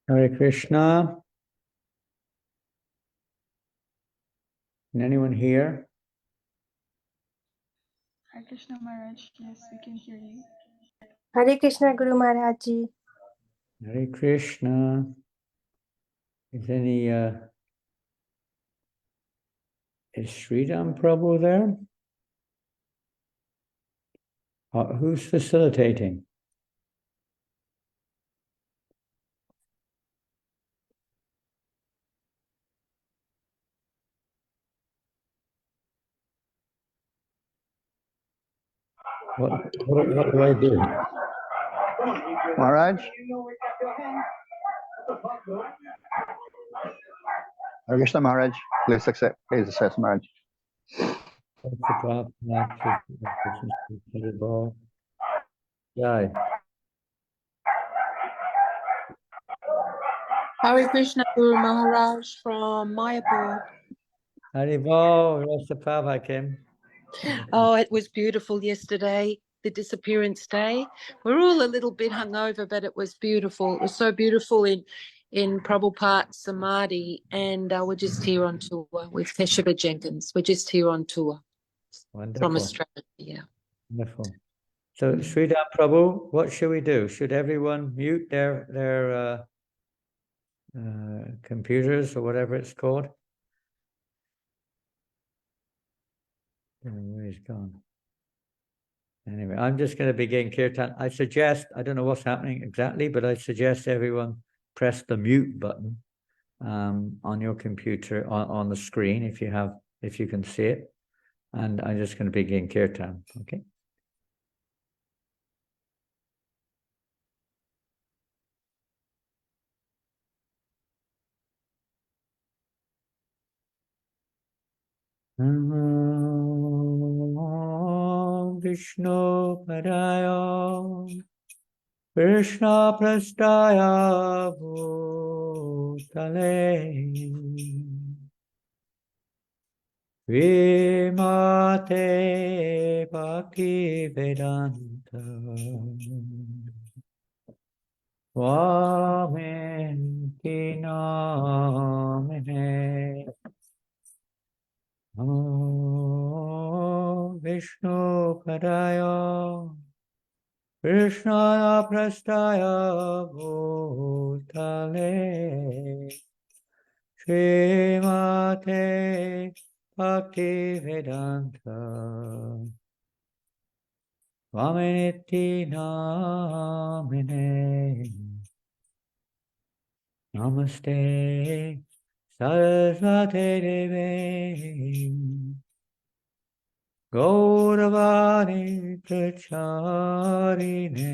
Hare Krishna. Can anyone hear? Hare Krishna Maharaj, yes, we can hear you. Hare Krishna Guru Maharaj Ji. Hare Krishna. Is Śrī Dāmodarāṣṭaka Prabhu there? Who's facilitating? What do I do? Maharaj? Hare Krishna Maharaj, please accept Maharaj. Jai. Hare Krishna Guru Maharaj from Mayapur. Haribol, Rasa Prabha Kim. Oh, it was beautiful yesterday, the disappearance day. We're all a little bit hungover, but it was beautiful. It was so beautiful in Prabhupada's Samadhi, and we're just here on tour with Keshav Jenkins. We're just here on tour. Wonderful. From Australia. Yeah. Wonderful. So, Śrī Dāmodarāṣṭaka Prabhu, what should we do? Should everyone mute their computers or whatever it's called? Where he's gone. Anyway, I'm just going to begin kirtan. I suggest, I don't know what's happening exactly, but I suggest everyone press the mute button on your computer on the screen if you can see it. And I'm just going to begin kirtan. Okay. Vishnu Padaya Krishna Prastaya Bhutale Vimate Bhakti Vedanta Swamiti Namine Namo Vishnu Padaya Krishna Prastaya Bhutale Srimate Bhakti Vedanta Swaminiti Namine Namaste Saraswati Devi Gauravani Pracharine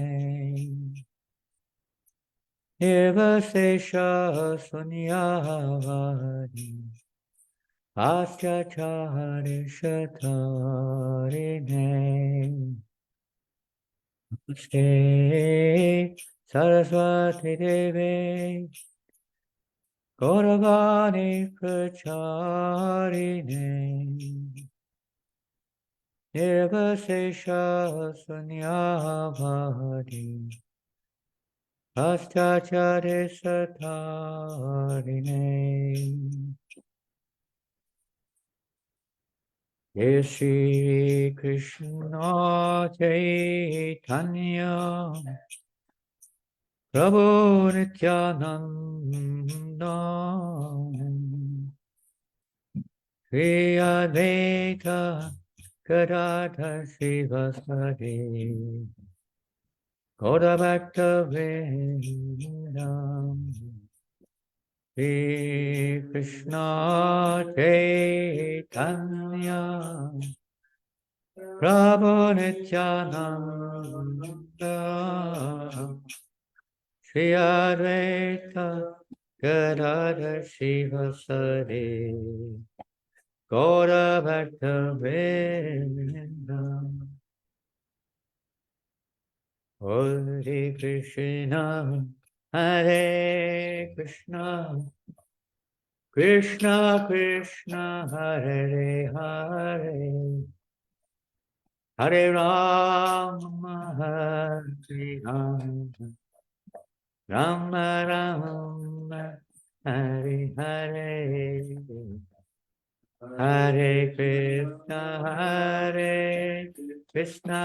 Nirvasesha Sunyavadi Astyachari Shatarine Namaste Saraswati Devi Gauravani Pracharine Nirvasesha Sunyavadi Astyachari Satarine Jai Shri Krishna Chaitanya Prabhu Nityananda Shri Advaita Gadadhar Srivasadi Gaura Bhakta Vedam Shri Krishna Chaitanya Prabhu Nityananda, Śrī Advaita Gadadhar Śrīvasari, Gaura Bhakta Vrinda. Hare Krishna, Hare Krishna, Krishna Krishna, Hare Hare, Hare Rama, Hare Rama, Rama Rama, Hare Hare, Hare Krishna, Hare Krishna,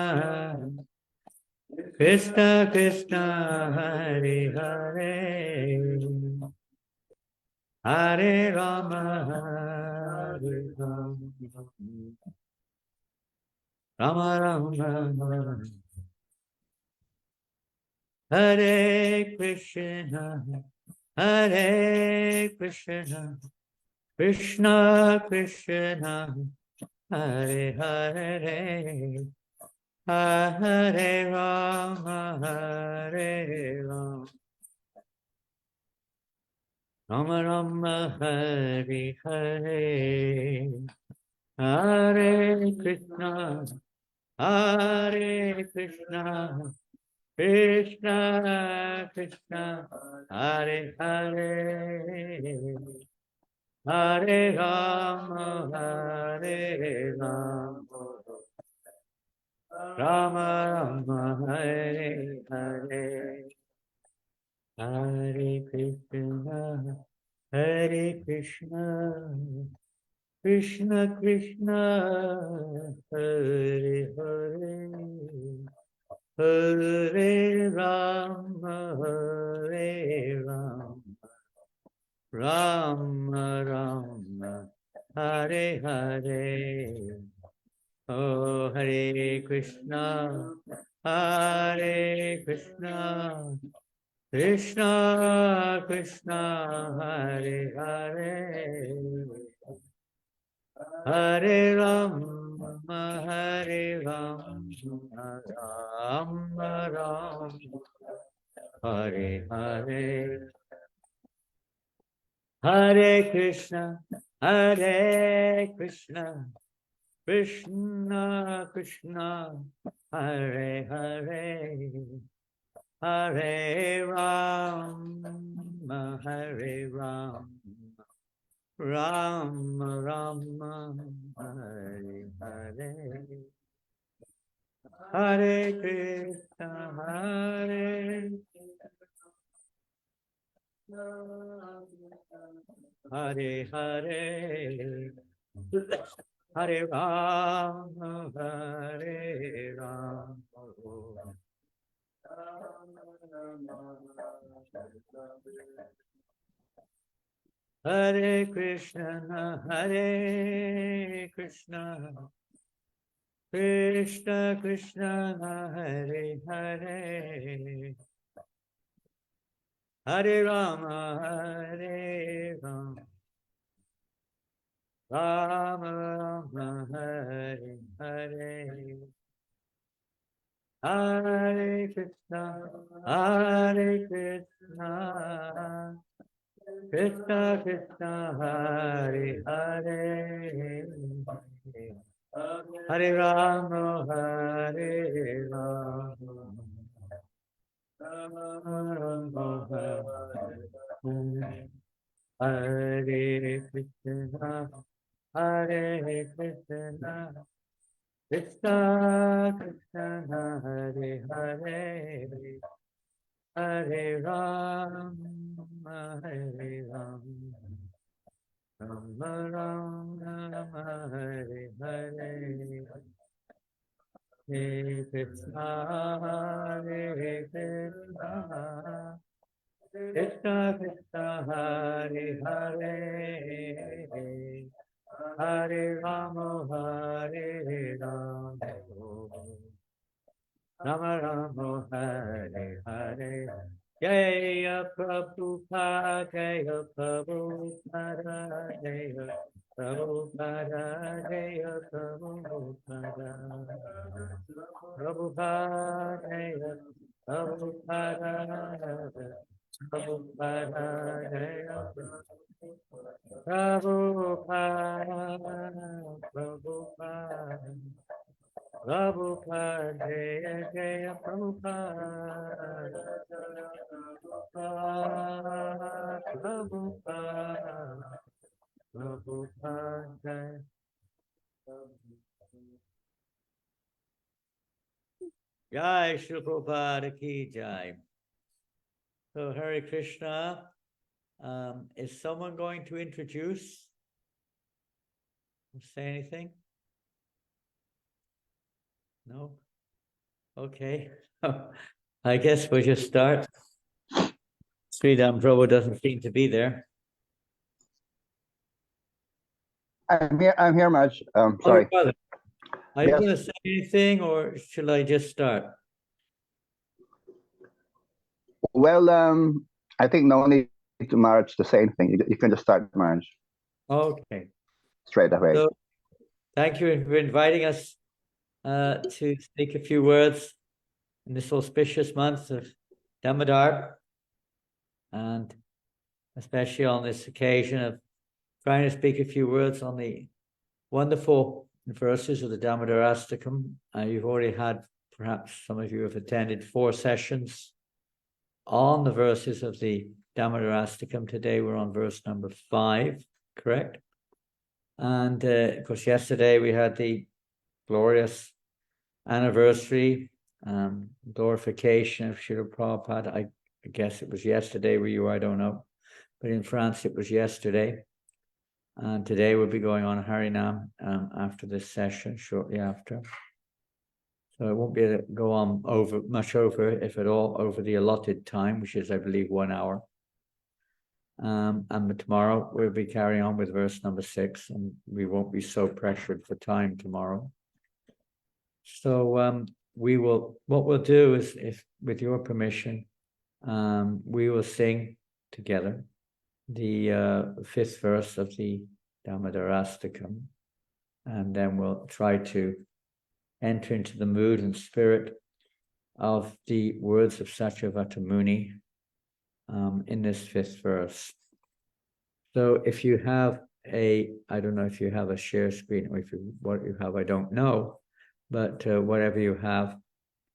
Krishna Krishna, Hare Hare, Hare Rama, Hare Rama, Rama Rama, Hare Krishna, Hare Krishna, Krishna Krishna, Hare Hare, Hare Rama, Hare Rama, Rama Rama, Hare Hare, Hare Krishna, Hare Krishna, Krishna Krishna, Hare Hare, Hare Rama, Hare Rama, Rama Rama, Hare Hare, Hare Krishna, Hare Krishna, Krishna Krishna, Hare Hare, Hare Rama, Hare Rama, Rama Rama, Hare Hare. Oh, Hare Krishna, Hare Krishna, Krishna Krishna, Hare Hare, Hare Rama, Hare Rama, Rama Rama, Hare Hare, Hare Krishna, Hare Krishna, Krishna Krishna, Hare Hare, Hare Rama, Hare Rama, Rama Rama, Hare Hare, Hare Krishna, Hare Hare, Hare Rama, Hare Rama, Hare Krishna, Hare Krishna, Krishna Krishna, Hare Hare, Hare Rama, Hare Rama, Rama Rama, Hare Hare, Hare Krishna, Hare Krishna, Krishna Krishna, Hare Hare, Hare Rama, Hare Rama, Rama Rama, Hare Krishna, Hare Krishna, Krishna Krishna, Hare Hare, Hare Rama, Hare Rama, Rama Rama, Hare Hare, Hare Krishna, Hare Krishna, Krishna Krishna, Hare Hare, Hare Rama, Hare Rama, Rama Rama, Hare Hare, Jaya Prabhupada, Jaya Prabhupada, Jaya Prabhupada, Jaya Prabhupada. Prabhupada, Jaya Prabhupada, Prabhupada, Jaya Prabhupada, Prabhupada. Prabhupada, Jaya Jaya Prabhupada, Prabhupada, Prabhupada. Jai Shri Prabhupada ki Jai. So Hare Krishna, is someone going to introduce? Say anything? No? Okay. I guess we'll just start. Śrī Dāmodarāṣṭaka doesn't seem to be there. I'm here, Maharaj. Sorry. Oh, are you Yes. going to say anything, or shall I just start? Well, I think no need to Maharaj to say anything. You can just start, Maharaj, Okay. straight away. So, thank you for inviting us to speak a few words in this auspicious month of Damodar, and especially on this occasion of trying to speak a few words on the wonderful verses of the Damodarāṣṭakam. You've already had, perhaps some of you have attended 4 sessions on the verses of the Damodarāṣṭakam. Today we're on verse number 5, correct? And of course, yesterday we had the glorious anniversary, glorification of Śrīla Prabhupada. I guess it was yesterday where you were, I don't know. But in France it was yesterday. And today we'll be going on Harinam after this session, shortly after. So it won't be able to go on much over, if at all, over the allotted time, which is, I believe, 1 hour. And tomorrow we'll be carrying on with verse number 6, and we won't be so pressured for time tomorrow. So what we'll do is, if with your permission, we will sing together the 5th verse of the Damodarāṣṭakam, and then we'll try to enter into the mood and spirit of the words of Satyavata Muni in this 5th verse. So if you have I don't know if you have a share screen, or what you have, I don't know, but whatever you have,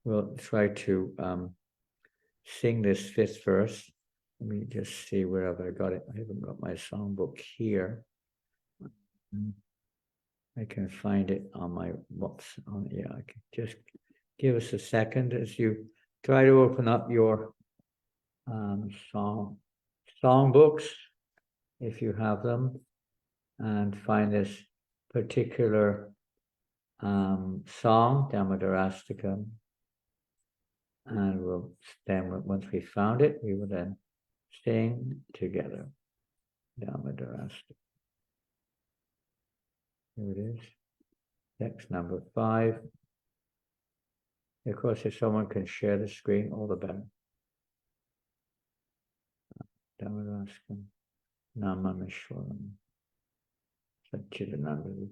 we'll try to sing this 5th verse. Let me just see where have I got it. I haven't got my songbook here. I can find it on my I can just give us a second as you try to open up your songbooks, if you have them, and find this particular song, Damodarāṣṭakam. And we'll then, once we found it, we will then sing together. Damodarāṣṭakam. Here it is. Text number 5. Of course, if someone can share the screen, all the better. Damodarāṣṭakam. Namamishwaram. Satchidananda.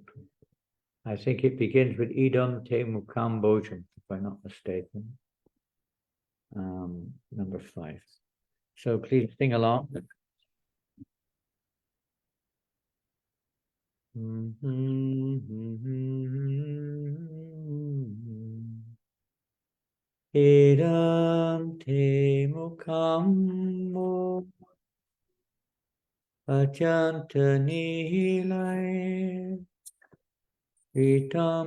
I think it begins with Idam te mukam bojam, if I'm not mistaken. Number 5. So please sing along. Idam te mukam bojam Ajanta nihilai Vitam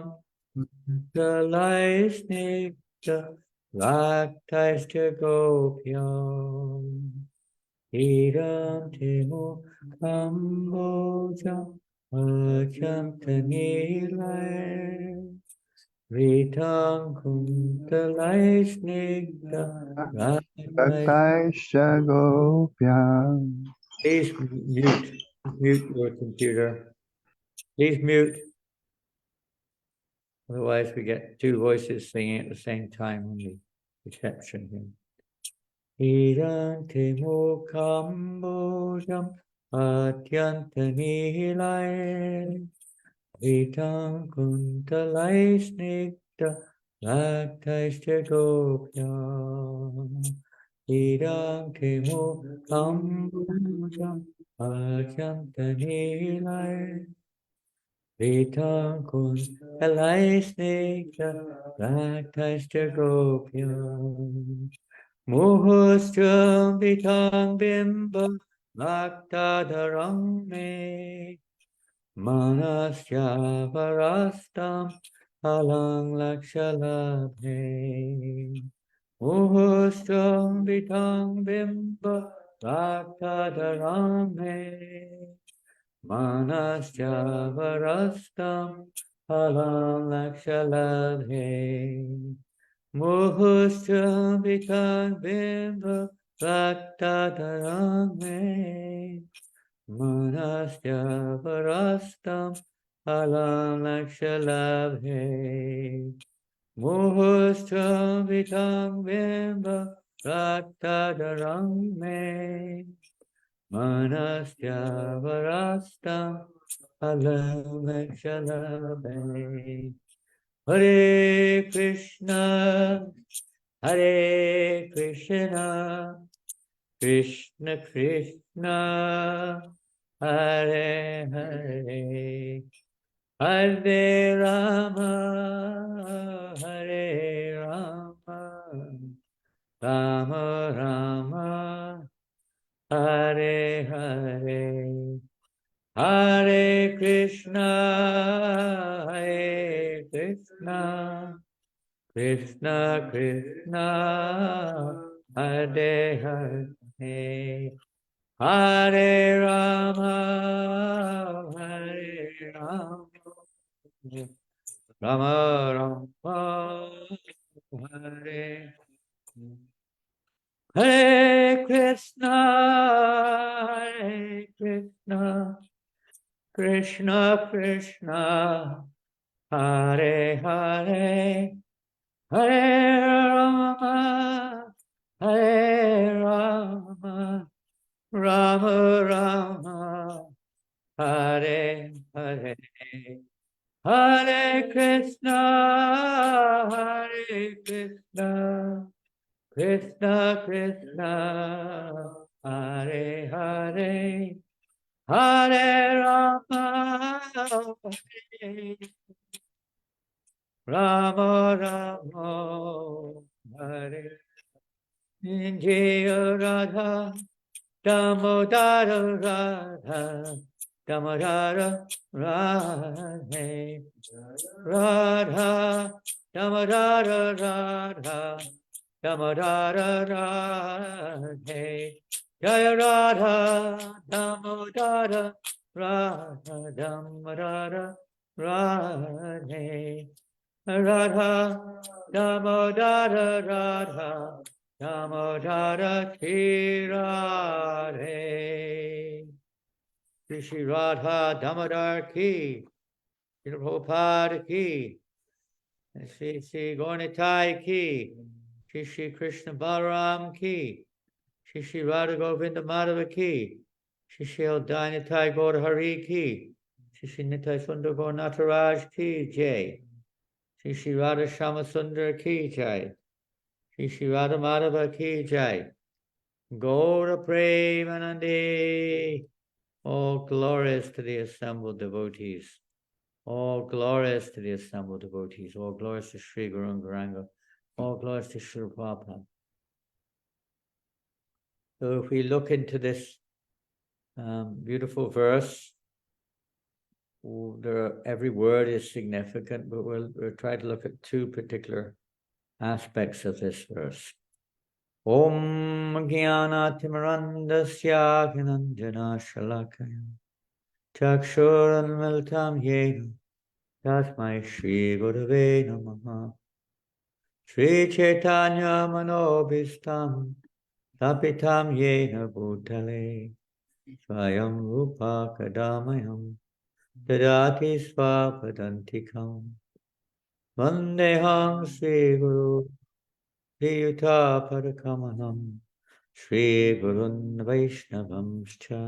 galais nikta Laktaista gopyam Idam te mukam Ajanta nihilai Vitam galais nikta Laktaista gopyam. Please mute your computer. Please mute. Otherwise we get 2 voices singing at the same time on the reception here. Idam te mukam bodham Adyantanilai Vitam kuntalai snigdha Laktaishta gopyam Idam te mukam bodham Adyantanilai Vitam kuntalai snigdha Laktaishta gopyam Muhustram vitang bimba Laktadaram me Manasya varastam Alang lakshalabhe Muhustram vitang bimba Laktadaram me Manasya varastam Alang lakshalabhe Muhustram vitang bimba Laktadaram Manasya varastam alam lakshalabhe Muhustram vitang bimba Laktadaram Manasya varastam alam lakshalabhe Hare Krishna, Hare Krishna, Krishna Krishna, Hare Hare, Hare Rama, Hare Rama, Rama Rama, Hare Hare, Hare Krishna, Hare Krishna, Krishna Krishna, Hare Hare, Hare Rama, Hare Rama, Rama Rama, Hare Hare Krishna, Hare Krishna, Krishna Krishna, Hare Hare, Hare Rama, Hare Rama, Rama Rama, Hare Hare, Hare Krishna, Hare Krishna, Krishna Krishna, Hare Hare, Hare Rama, Hare Rama Rama, Hare Jaya Radha, Damodara Radha, Damodara Radhe, Radha, Damodara Radha, Damodara Radhe, Jaya Radha, Damodara Radha, Damodara Radhe, Radha, Damodara Radha, Damodara Shri Radhe. Shri Radha Damodar ki, Shri Prabhupada ki, Shri Gaurnitai ki, Shri Krishna Balaram ki, Shri Radha Govinda Madhava ki, Shri Udayanatai Gaur Hari ki, Shri Nitai Sundar Gaur Nataraj ki jai, Shri Radha Shama Sundar ki jai, Shri Radha Madhava ki jai, Gaura Premanande. All glories to the assembled devotees. All glories to the assembled devotees. All glories to Sri Guru Garanga. All glories to Sri Prabhupada. So if we look into this beautiful verse, every word is significant, but we'll try to look at two particular aspects of this verse. Om Jnana-timirandasya Gyananjana Shalakaya Chakshuranmilitam Yena Tasmai Shri Gurave Namaha Shri Chaitanya Manobhistam Tapitam Yena Bhutale Swayam Rupa Kadamayam Tadati Svapadantikam Vandeham Sri Guru Diyuta Padakamanam Shri Gurun Vaishnavamscha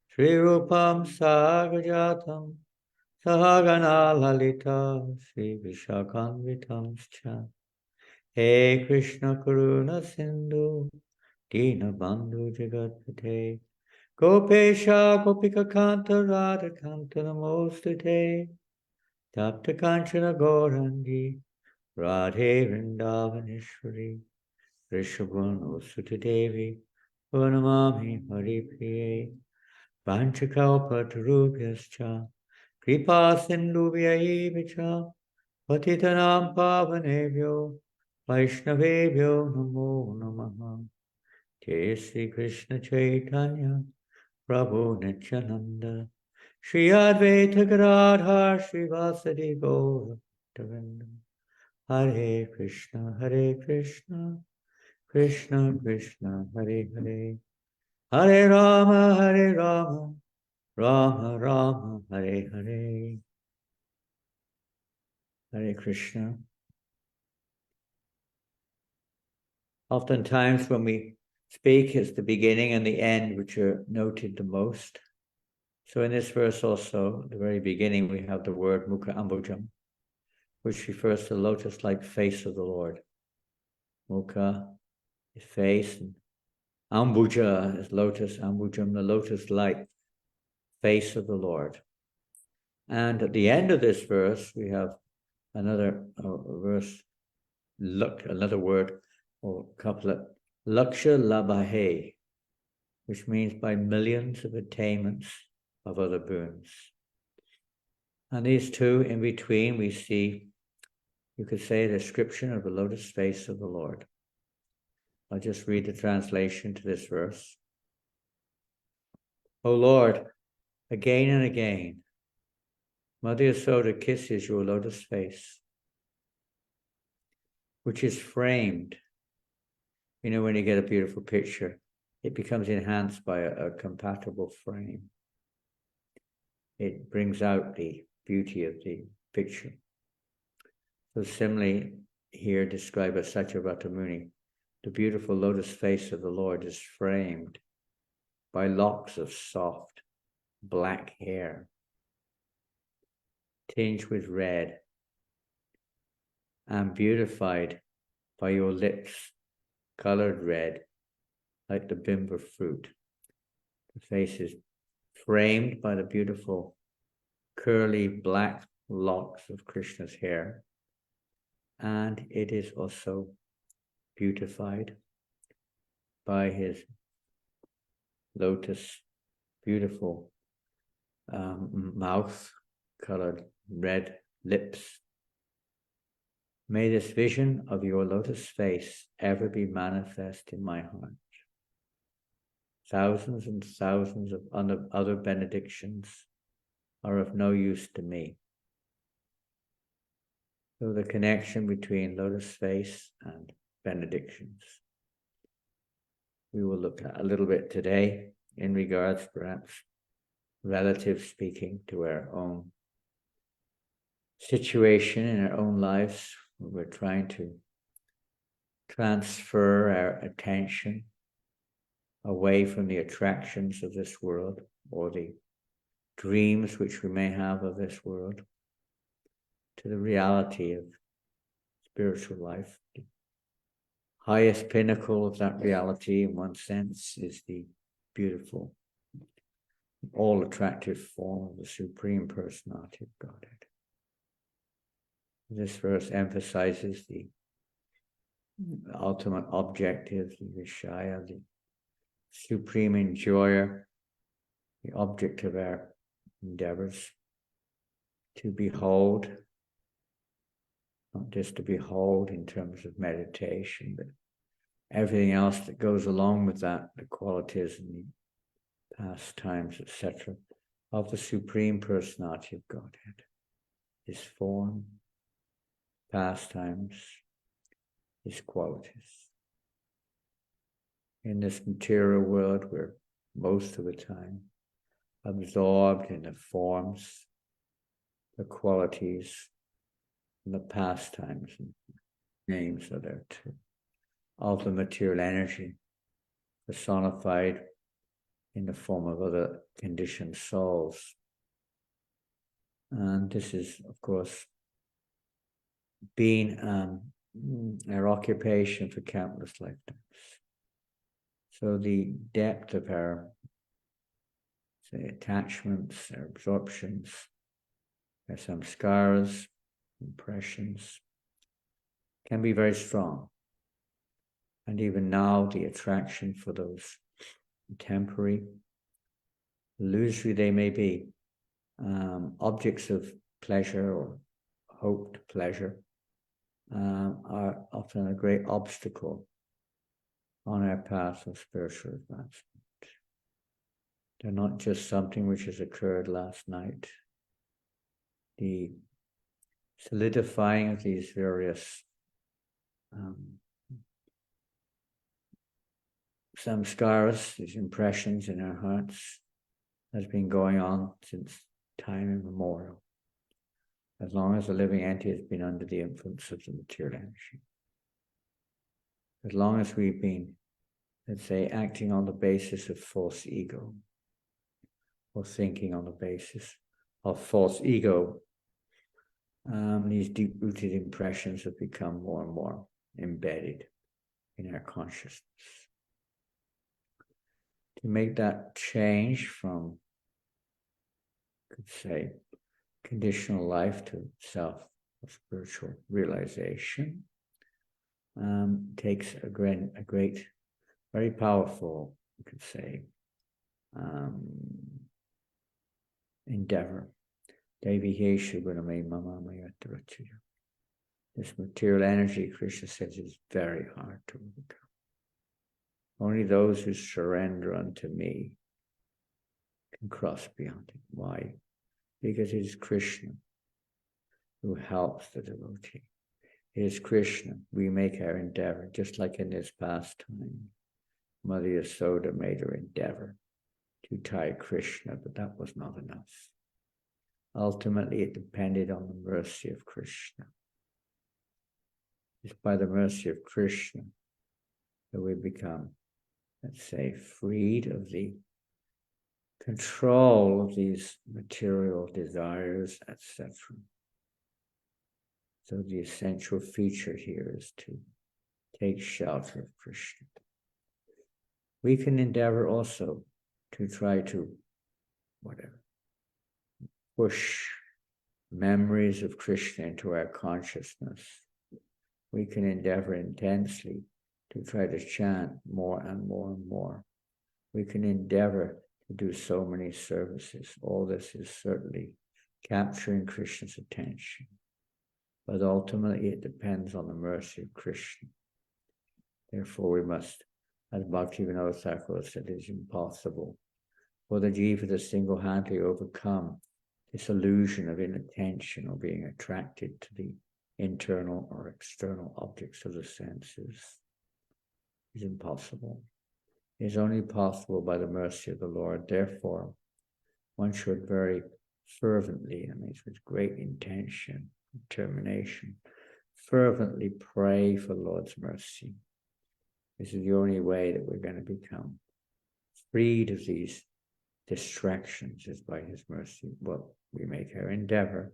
Shri Rupam Sagajatam Sahagana Lalita Shri Vishakanvitamscha He Krishna Karuna Sindhu Dina Bandhu Jagatpate Gopesha Gopika Kanta Radha Kanta Namostute Tapta Kanchana Gaurangi Radhe Vrindavaneshwari Rishabhanu Sutadevi Purnamami Haripriye Vanchakalpatarubhyascha Kripa Sindhubhyaivacha Patitanam Pavanebhyo Vaishnavebhyo Namo Namaha Jai Sri Krishna Chaitanya Prabhu Nityananda Shri Advaita Gadadhar Shri Vasadi Gaura Bhaktavinda Hare Krishna Krishna Krishna Hare Hare Hare Rama Rama Rama Hare Hare Hare Krishna. Oftentimes when we speak, it's the beginning and the end which are noted the most. So in this verse also, at the very beginning, we have the word Mukha Ambujam, which refers to the lotus-like face of the Lord. Mukha is face, and Ambuja is lotus, Ambujam, the lotus-like face of the Lord. And at the end of this verse, we have another verse, another word or couplet, Laksha Labhahe, which means by millions of attainments of other boons. And these two in between, we see, you could say, the description of the lotus face of the Lord. I'll just read the translation to this verse. O Lord, again and again, Mother Yasoda kisses your lotus face, which is framed. You know, when you get a beautiful picture, it becomes enhanced by a compatible frame. It brings out the beauty of the picture. So similarly, here described by Satyavata Muni, the beautiful lotus face of the Lord is framed by locks of soft black hair, tinged with red, and beautified by your lips, colored red, like the bimba fruit. The face is framed by the beautiful curly black locks of Krishna's hair, and it is also beautified by his lotus, beautiful mouth, colored red lips. May this vision of your lotus face ever be manifest in my heart. Thousands and thousands of other benedictions are of no use to me. So the connection between lotus face and benedictions, we will look at a little bit today in regards, perhaps, relative speaking, to our own situation in our own lives. We're trying to transfer our attention away from the attractions of this world or the dreams which we may have of this world to the reality of spiritual life. The highest pinnacle of that reality, in one sense, is the beautiful, all-attractive form of the Supreme Personality of Godhead. This verse emphasizes the ultimate objective, the Vishaya, the supreme enjoyer, the object of our endeavors, to behold, not just to behold in terms of meditation, but everything else that goes along with that, the qualities and the pastimes, etc., of the Supreme Personality of Godhead. His form, pastimes, his qualities. In this material world, we're most of the time absorbed in the forms, the qualities, and the pastimes and names of the material energy. personified in the form of other conditioned souls. And this is, of course, been our occupation for countless lifetimes. So the depth of our, say, attachments, our absorptions, our samskaras, impressions, can be very strong. And even now, the attraction for those temporary, illusory they may be, objects of pleasure or hoped pleasure, are often a great obstacle on our path of spiritual advancement. They're not just something which has occurred last night. The solidifying of these various samskaras, these impressions in our hearts, has been going on since time immemorial, as long as the living entity has been under the influence of the material energy. As long as we've been, let's say, acting on the basis of false ego, or thinking on the basis of false ego, these deep-rooted impressions have become more and more embedded in our consciousness. To make that change from, could say, conditional life to self of spiritual realization takes a great, very powerful, you could say, endeavor. This material energy, Krishna says, is very hard to overcome. Only those who surrender unto me can cross beyond it. Why? Because it is Krishna who helps the devotee. It is Krishna. We make our endeavor, just like in this past time. Mother Yasoda made her endeavor to tie Krishna, but that was not enough. Ultimately, it depended on the mercy of Krishna. It's by the mercy of Krishna that we become, let's say, freed of the control of these material desires, etc. So the essential feature here is to take shelter of Krishna. We can endeavor also to try to, push memories of Krishna into our consciousness. We can endeavor intensely to try to chant more and more and more. We can endeavor to do so many services. All this is certainly capturing Krishna's attention. But ultimately it depends on the mercy of Krishna. Therefore we must, as Bhaktivinoda Thakur said, it is impossible for the jiva to single-handedly overcome this illusion of inattention or being attracted to the internal or external objects of the senses. It is impossible. It is only possible by the mercy of the Lord. Therefore, one should very fervently, with great intention, determination, fervently pray for the Lord's mercy. This is the only way that we're going to become freed of these distractions, is by his mercy. Well, we make our endeavor.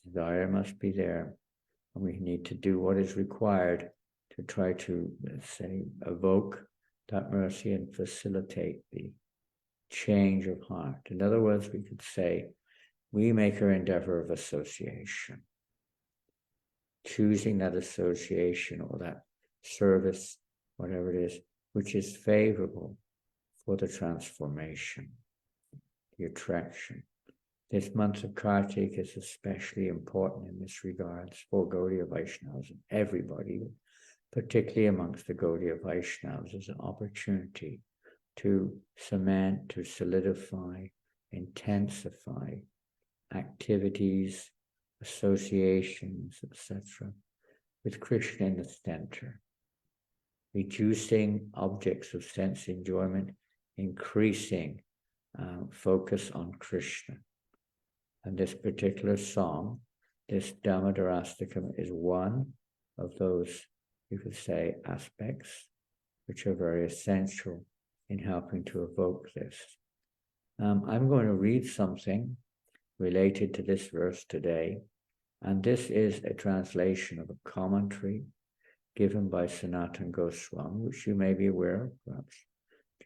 Desire must be there, and we need to do what is required to try to, let's say, evoke that mercy and facilitate the change of heart. In other words, we could say we make our endeavor of association, choosing that association or that service, whatever it is, which is favorable for the transformation, the attraction. This month of Kartik is especially important in this regard for Gaudiya Vaishnavas and everybody, particularly amongst the Gaudiya Vaishnavas, as an opportunity to cement, to solidify, intensify activities, associations, etc., with Krishna in the center, reducing objects of sense enjoyment, increasing focus on Krishna. And this particular song, this Dāmodarāṣṭaka, is one of those, you could say, aspects which are very essential in helping to evoke this. I'm going to read something related to this verse today, and this is a translation of a commentary given by Sanatana Goswami, which you may be aware of. Perhaps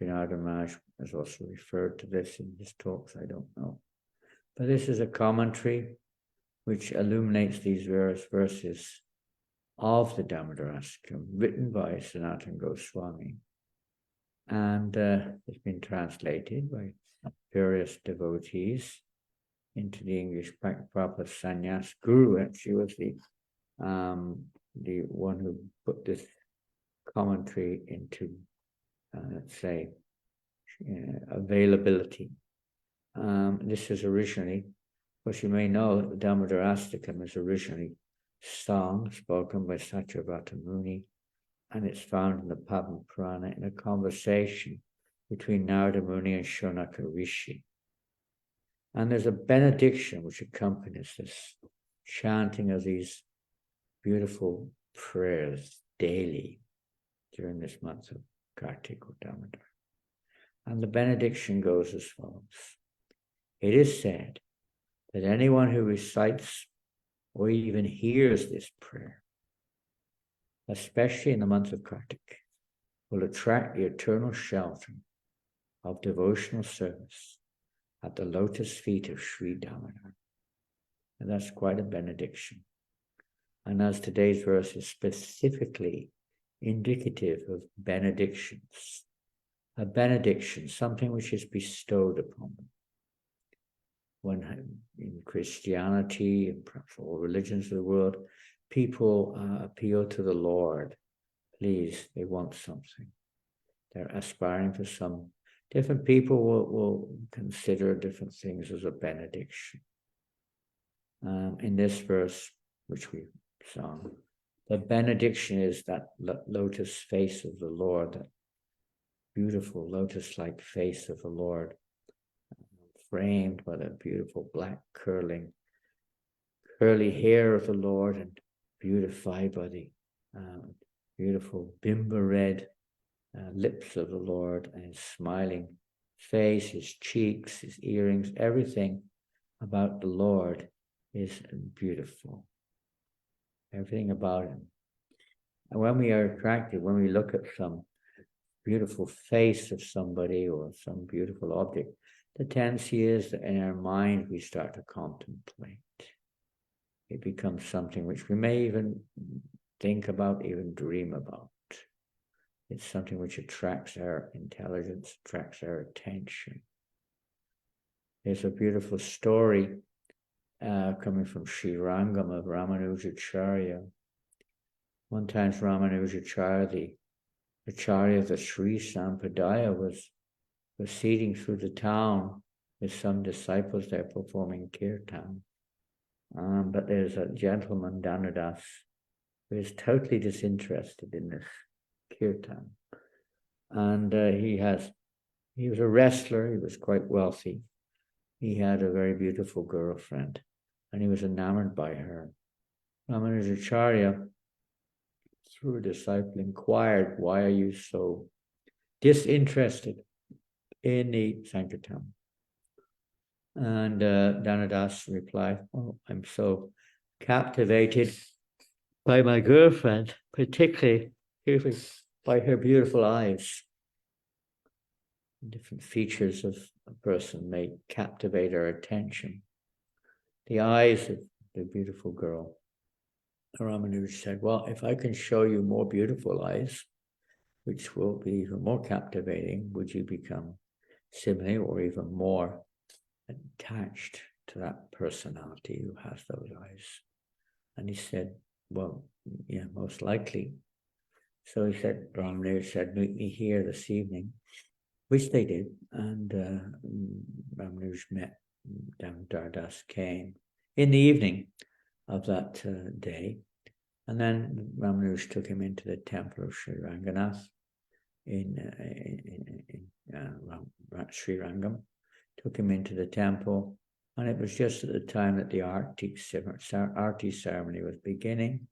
Janardhan Maharaj has also referred to this in his talks, I don't know. But this is a commentary which illuminates these various verses of the Damodarāṣṭaka, written by Sanatana Goswami. And it's been translated by various devotees into the English. Prabhupada Sannyas Guru actually was the one who put this commentary into, let's say, availability. This is originally, of course, you may know that the Damodarāṣṭaka was originally song spoken by Satyavata Muni, and it's found in the Padma Purana in a conversation between Narada Muni and Shonaka Rishi. And there's a benediction which accompanies this chanting of these beautiful prayers daily during this month of Kartika Damodar. And the benediction goes as follows. It is said that anyone who recites or even hears this prayer, especially in the month of Kartik, will attract the eternal shelter of devotional service at the lotus feet of Śrī Dāmodarāṣṭaka. And that's quite a benediction. And as today's verse is specifically indicative of benedictions, a benediction, something which is bestowed upon them. When in Christianity and perhaps all religions of the world, people appeal to the Lord. Please, they want something. They're aspiring for some. Different people will consider different things as a benediction. In this verse, which we sung, the benediction is that lotus face of the Lord, that beautiful lotus-like face of the Lord, framed by the beautiful black curly hair of the Lord, and beautified by the beautiful bimba red lips of the Lord, and his smiling face, his cheeks, his earrings, everything about the Lord is beautiful. Everything about him. And when we are attracted, when we look at some beautiful face of somebody or some beautiful object, the tendency is that in our mind we start to contemplate. It becomes something which we may even think about, even dream about. It's something which attracts our intelligence, attracts our attention. There's a beautiful story coming from Śrī Rāṅgam of Ramanujacārya. One time Ramanujacārya, the Acharya of the Śrī Sampradaya, was proceeding through the town with some disciples there performing kirtan. But there's a gentleman, Danadas, who is totally disinterested in this kirtan. And he was a wrestler, he was quite wealthy. He had a very beautiful girlfriend, and he was enamored by her. Ramanujacārya, through a disciple, inquired, why are you so disinterested in the Sankirtan? And Danadas replied, oh, I'm so captivated by my girlfriend, particularly by her beautiful eyes. Different features of a person may captivate our attention. The eyes of the beautiful girl. Ramanuja said, well, if I can show you more beautiful eyes, which will be even more captivating, would you become similarly or even more attached to that personality who has those eyes? And he said, well, yeah, most likely. So he said, Ramanuja said, meet me here this evening, which they did. And Ramanuja met Damodarāṣṭaka came in the evening of that day. And then Ramanuja took him into the temple of Sri Ranganath in Sri Rangam, took him into the temple, and it was just at the time that the arti ceremony was beginning,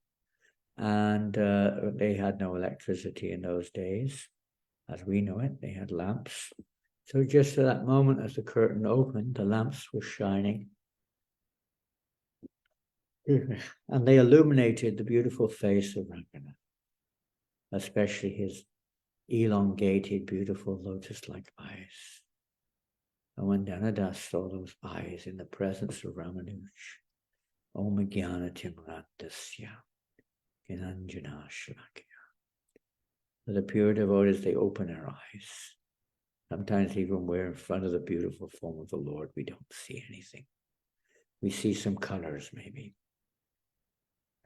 and they had no electricity in those days, as we know it. They had lamps. So just at that moment, as the curtain opened, the lamps were shining. And they illuminated the beautiful face of Ranganath, especially his elongated, beautiful lotus-like eyes. And when Danadas saw those eyes in the presence of Ramanuj, Om Jnana Timrattasya Gnanjana Shalakya. For the pure devotees, they open their eyes. Sometimes even we're in front of the beautiful form of the Lord, we don't see anything. We see some colors, maybe.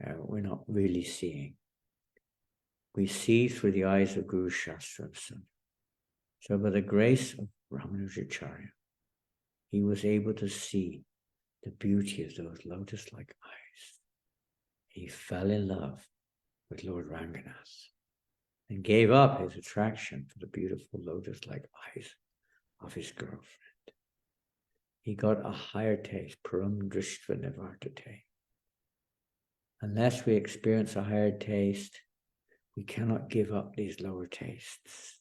We're not really seeing. We see through the eyes of Guru Shastra and Sun. So by the grace of Ramanujacharya, he was able to see the beauty of those lotus-like eyes. He fell in love with Lord Ranganath and gave up his attraction for the beautiful lotus-like eyes of his girlfriend. He got a higher taste, param drishva nivartate. Unless we experience a higher taste, we cannot give up these lower tastes.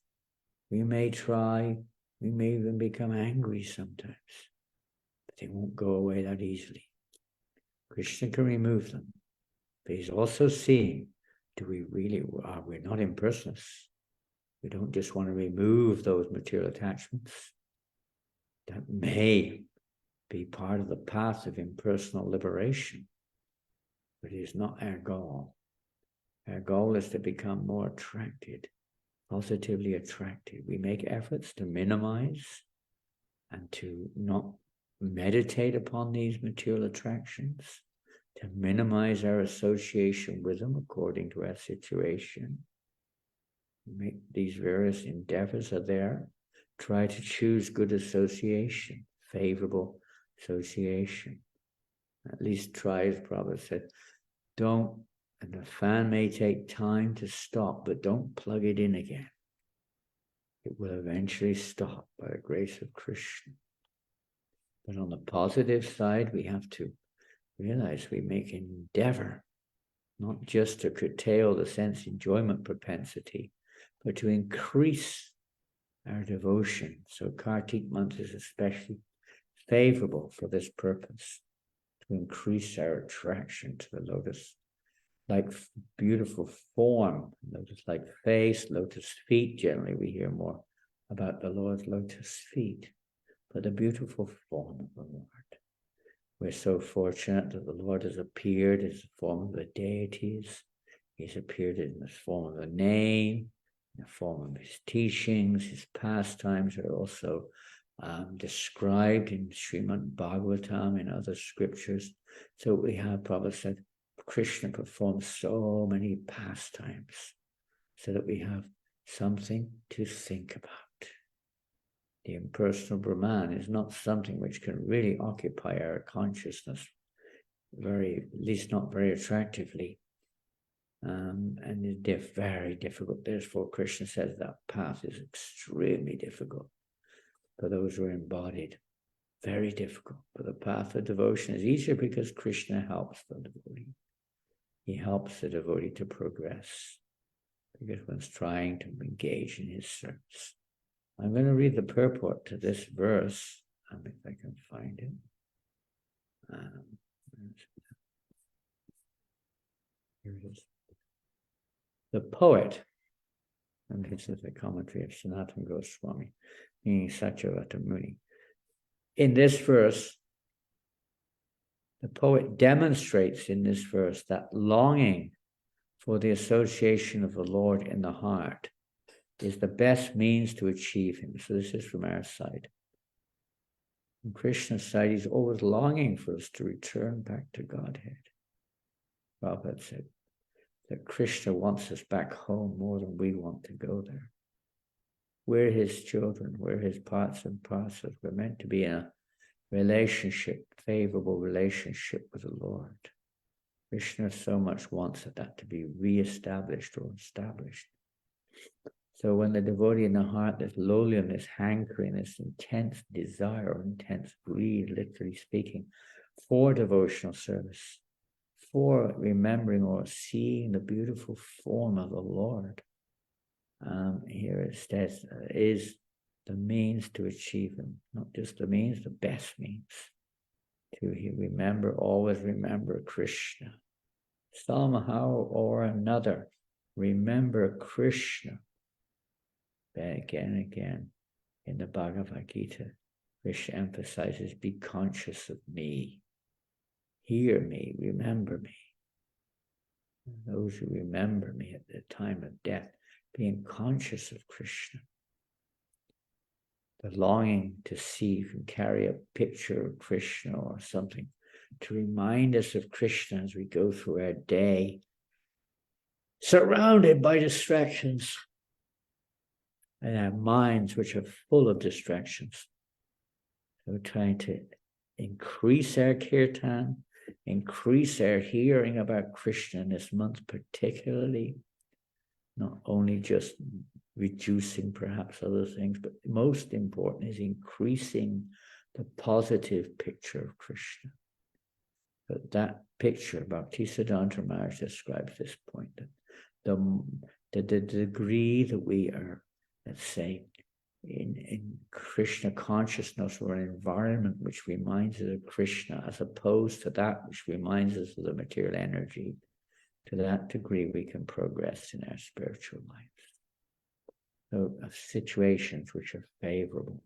We may try, we may even become angry sometimes, but they won't go away that easily. Krishna can remove them, but he's also seeing, we're not impersonalists. We don't just want to remove those material attachments. That may be part of the path of impersonal liberation, but it is not our goal. Our goal is to become more attracted, positively attracted. We make efforts to minimize and to not meditate upon these material attractions, to minimize our association with them according to our situation. Make these various endeavors are there. Try to choose good association, favorable association. At least try, as Prabhupada said, don't, and the fan may take time to stop, but don't plug it in again. It will eventually stop by the grace of Krishna. But on the positive side, we have to realize we make an endeavor, not just to curtail the sense enjoyment propensity, but to increase our devotion. So Kartik month is especially favorable for this purpose, to increase our attraction to the lotus-like beautiful form, lotus-like face, lotus feet. Generally, we hear more about the Lord's lotus feet, but the beautiful form of the Lord. We're so fortunate that the Lord has appeared in the form of the deities. He's appeared in the form of a name, in the form of his teachings. His pastimes are also described in Srimad Bhagavatam and other scriptures. So we have, Prabhupada said, Krishna performs so many pastimes so that we have something to think about. The impersonal Brahman is not something which can really occupy our consciousness at least not very attractively. And it's very difficult. Therefore, Krishna says that path is extremely difficult for those who are embodied. Very difficult. But the path of devotion is easier because Krishna helps the devotee. He helps the devotee to progress because one's trying to engage in his service. I'm going to read the purport to this verse, if I can find it. Here it is. The poet, and this is a commentary of Sanatana Goswami, meaning Satyavata Muni. In this verse, the poet demonstrates in this verse that longing for the association of the Lord in the heart is the best means to achieve him. So this is from our side. From Krishna's side, he's always longing for us to return back to Godhead. Prabhupada said that Krishna wants us back home more than we want to go there. We're his children, we're his parts and parcels. We're meant to be in a relationship, favorable relationship with the Lord. Krishna so much wants that to be re-established or established. So when the devotee in the heart, this lowliness, hankering, this intense desire or intense greed, literally speaking, for devotional service, for remembering or seeing the beautiful form of the Lord, here it says, is the means to achieve them, not just the means, the best means. To remember, always remember Krishna. Somehow or another, remember Krishna. Again and again in the Bhagavad Gita, Krishna emphasizes, be conscious of me. Hear me, remember me. And those who remember me at the time of death, being conscious of Krishna. The longing to see, if you carry a picture of Krishna or something, to remind us of Krishna as we go through our day, surrounded by distractions, and our minds which are full of distractions. So we're trying to increase our kirtan, increase our hearing about Krishna in this month particularly, not only just reducing perhaps other things, but most important is increasing the positive picture of Krishna. But that picture, Bhaktisiddhanta Maharaj describes this point, that the degree that we are, let's say, in Krishna consciousness, or an environment which reminds us of Krishna, as opposed to that which reminds us of the material energy, to that degree we can progress in our spiritual lives. So, of situations which are favorable.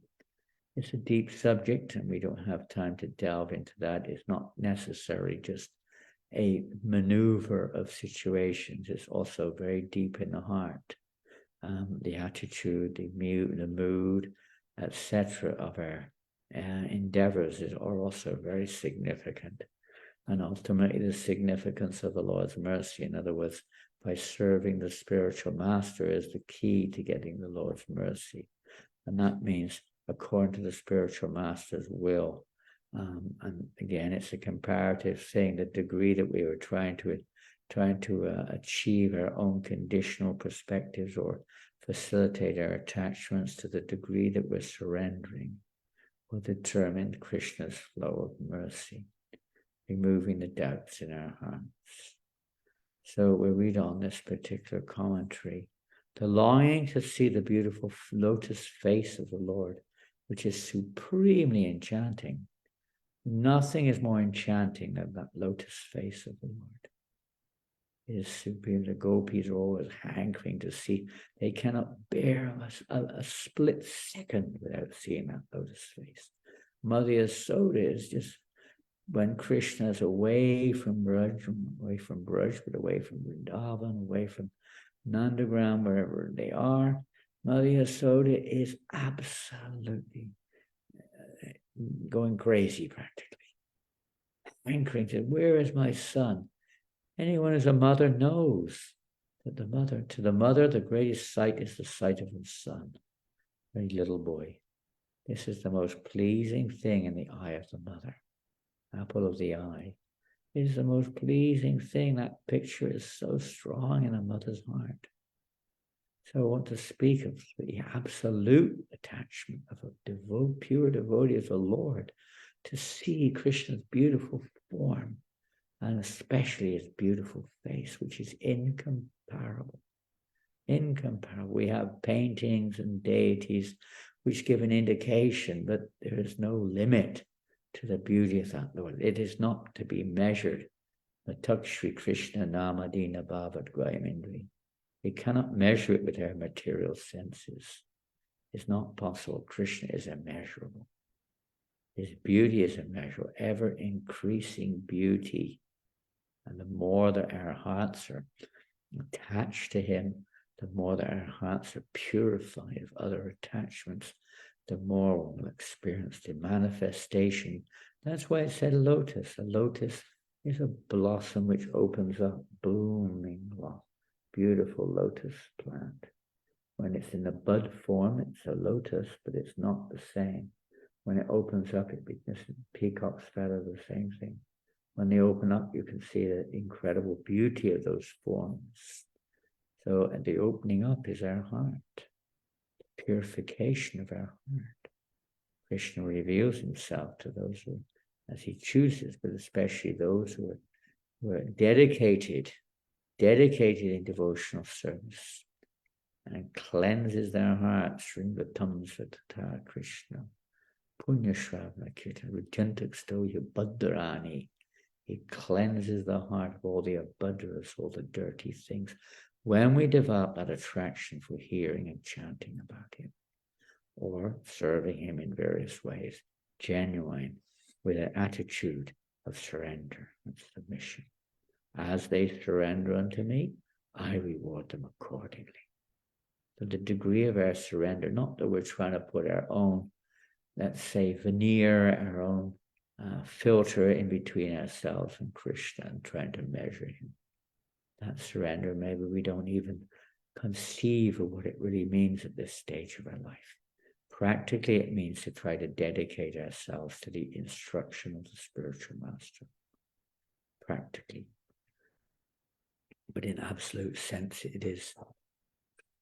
It's a deep subject, and we don't have time to delve into that. It's not necessarily just a maneuver of situations. It's also very deep in the heart. The attitude, the mood, etc. of our endeavors are also very significant. And ultimately the significance of the Lord's mercy, in other words, by serving the spiritual master, is the key to getting the Lord's mercy. And that means according to the spiritual master's will. And again, it's a comparative thing, the degree that we were trying to achieve our own conditional perspectives or facilitate our attachments, to the degree that we're surrendering will determine Krishna's flow of mercy, removing the doubts in our hearts. So we read on this particular commentary, the longing to see the beautiful lotus face of the Lord, which is supremely enchanting. Nothing is more enchanting than that lotus face of the Lord. It is supreme. The gopis are always hankering to see. They cannot bear a split second without seeing that lotus face. Mother Yasoda is just, when Krishna is away from Braj, but away from Vrindavan, away from Nandagram, wherever they are, Mother Yasoda is absolutely going crazy practically. Hankering to, where is my son? Anyone who's a mother knows that to the mother, the greatest sight is the sight of her son, very little boy. This is the most pleasing thing in the eye of the mother, apple of the eye. It is the most pleasing thing. That picture is so strong in a mother's heart. So I want to speak of the absolute attachment of a pure devotee of the Lord, to see Krishna's beautiful form, and especially his beautiful face, which is incomparable. Incomparable. We have paintings and deities which give an indication, but there is no limit to the beauty of that Lord. It is not to be measured. Natak Shri Krishna Namadina Bhavat Grayamindri. We cannot measure it with our material senses. It's not possible. Krishna is immeasurable. His beauty is immeasurable, ever increasing beauty. And the more that our hearts are attached to him, the more that our hearts are purified of other attachments, the more we'll experience the manifestation. That's why it said lotus. A lotus is a blossom which opens up, blooming, beautiful lotus plant. When it's in the bud form, it's a lotus, but it's not the same. When it opens up, it becomes peacock's feather, the same thing. When they open up, you can see the incredible beauty of those forms. So, and the opening up is our heart, the purification of our heart. Krishna reveals himself to those who, as he chooses, but especially those who are dedicated in devotional service. and cleanses their hearts. Sringatam Satata Krishna. Punya Shravana Kirtan. Rujantak Stoya Badrani. He cleanses the heart of all the abhadras, all the dirty things. When we develop that attraction for hearing and chanting about him, or serving him in various ways, genuine, with an attitude of surrender and submission. As they surrender unto me, I reward them accordingly. So the degree of our surrender, not that we're trying to put our own, let's say, veneer, our own filter in between ourselves and Krishna and trying to measure him. That surrender, maybe we don't even conceive of what it really means at this stage of our life. Practically, it means to try to dedicate ourselves to the instruction of the spiritual master. Practically. But in absolute sense, it is,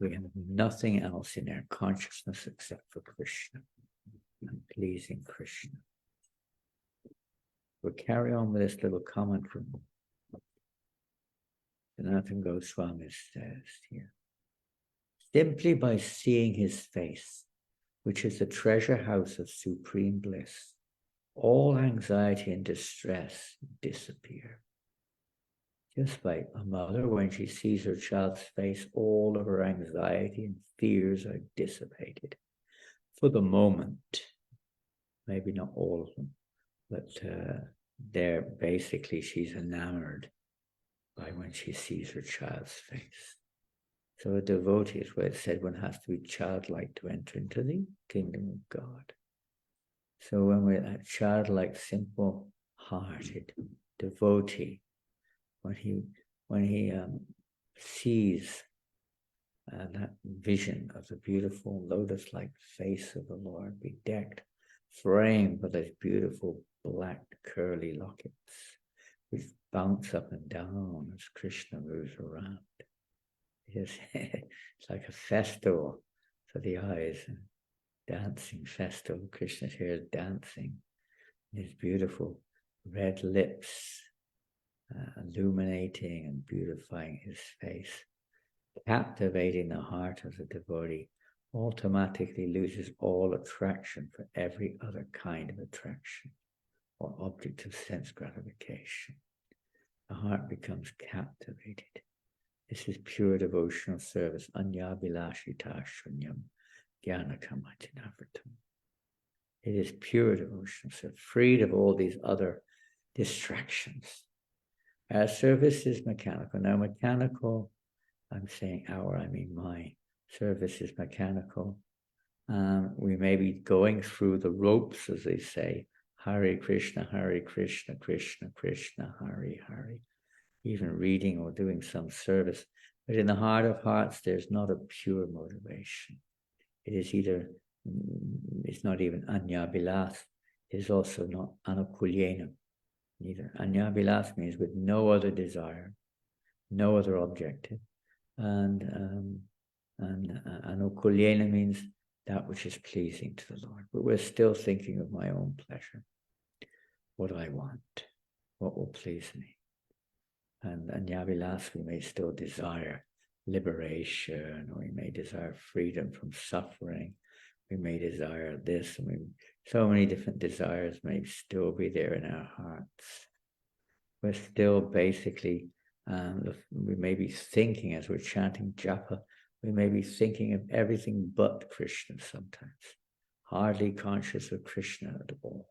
we have nothing else in our consciousness except for Krishna and pleasing Krishna. We'll carry on with this little comment from Sanatana Goswami says here. Simply by seeing his face, which is the treasure house of supreme bliss, all anxiety and distress disappear. Just like a mother, when she sees her child's face, all of her anxiety and fears are dissipated. For the moment, maybe not all of them, but they're basically, she's enamored by when she sees her child's face. So a devotee is where it said one has to be childlike to enter into the kingdom of God. So when we're that childlike, simple-hearted devotee, when he sees that vision of the beautiful lotus-like face of the Lord, bedecked, framed by those beautiful black curly lockets, which bounce up and down as Krishna moves around. It's like a festival for the eyes, dancing festival. Krishna's here dancing, his beautiful red lips illuminating and beautifying his face, captivating the heart of the devotee, automatically loses all attraction for every other kind of attraction or object of sense gratification. The heart becomes captivated. This is pure devotional service. Anyabilashita shunyam jnanakamachinavritam. It is pure devotional service, freed of all these other distractions. Our service is mechanical. Now, mechanical, I'm saying our, I mean my service is mechanical. We may be going through the ropes, as they say, Hare Krishna, Krishna Krishna, Hare Hare. Even reading or doing some service. But in the heart of hearts, there's not a pure motivation. It is either, it's not even anyabilas, it is also not anukulyena. Neither. Anyabilas means with no other desire, no other objective. And anukulyena means that which is pleasing to the Lord. But we're still thinking of my own pleasure. What I want, what will please me. And anyabilas, we may still desire liberation, or we may desire freedom from suffering. We may desire this, and so many different desires may still be there in our hearts. We're still basically, we may be thinking as we're chanting japa, we may be thinking of everything but Krishna sometimes, hardly conscious of Krishna at all.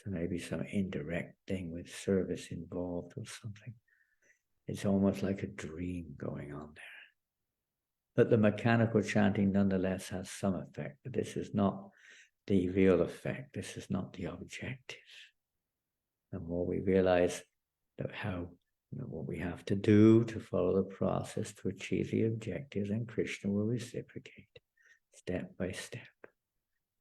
So maybe some indirect thing with service involved or something. It's almost like a dream going on there. But the mechanical chanting nonetheless has some effect. But this is not the real effect. This is not the objective. The more we realize that how, what we have to do to follow the process to achieve the objectives, and Krishna will reciprocate step by step.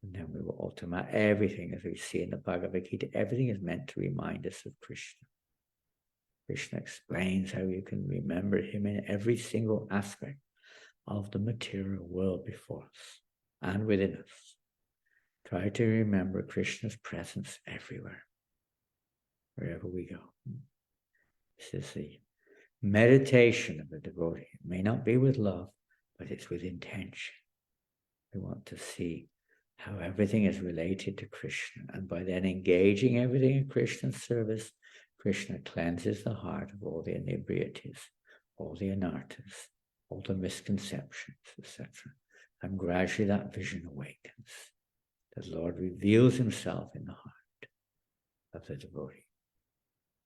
And then we will ultimate everything, as we see in the Bhagavad Gita, everything is meant to remind us of Krishna. Krishna explains how you can remember him in every single aspect of the material world before us and within us. Try to remember Krishna's presence everywhere, wherever we go. This is the meditation of the devotee. It may not be with love, but but it's with intention. We want to see how everything is related to Krishna, and by then engaging everything in Krishna's service, Krishna cleanses the heart of all the inebrieties, all the anarthas, all the misconceptions, etc. And gradually that vision awakens. The Lord reveals himself in the heart of the devotee.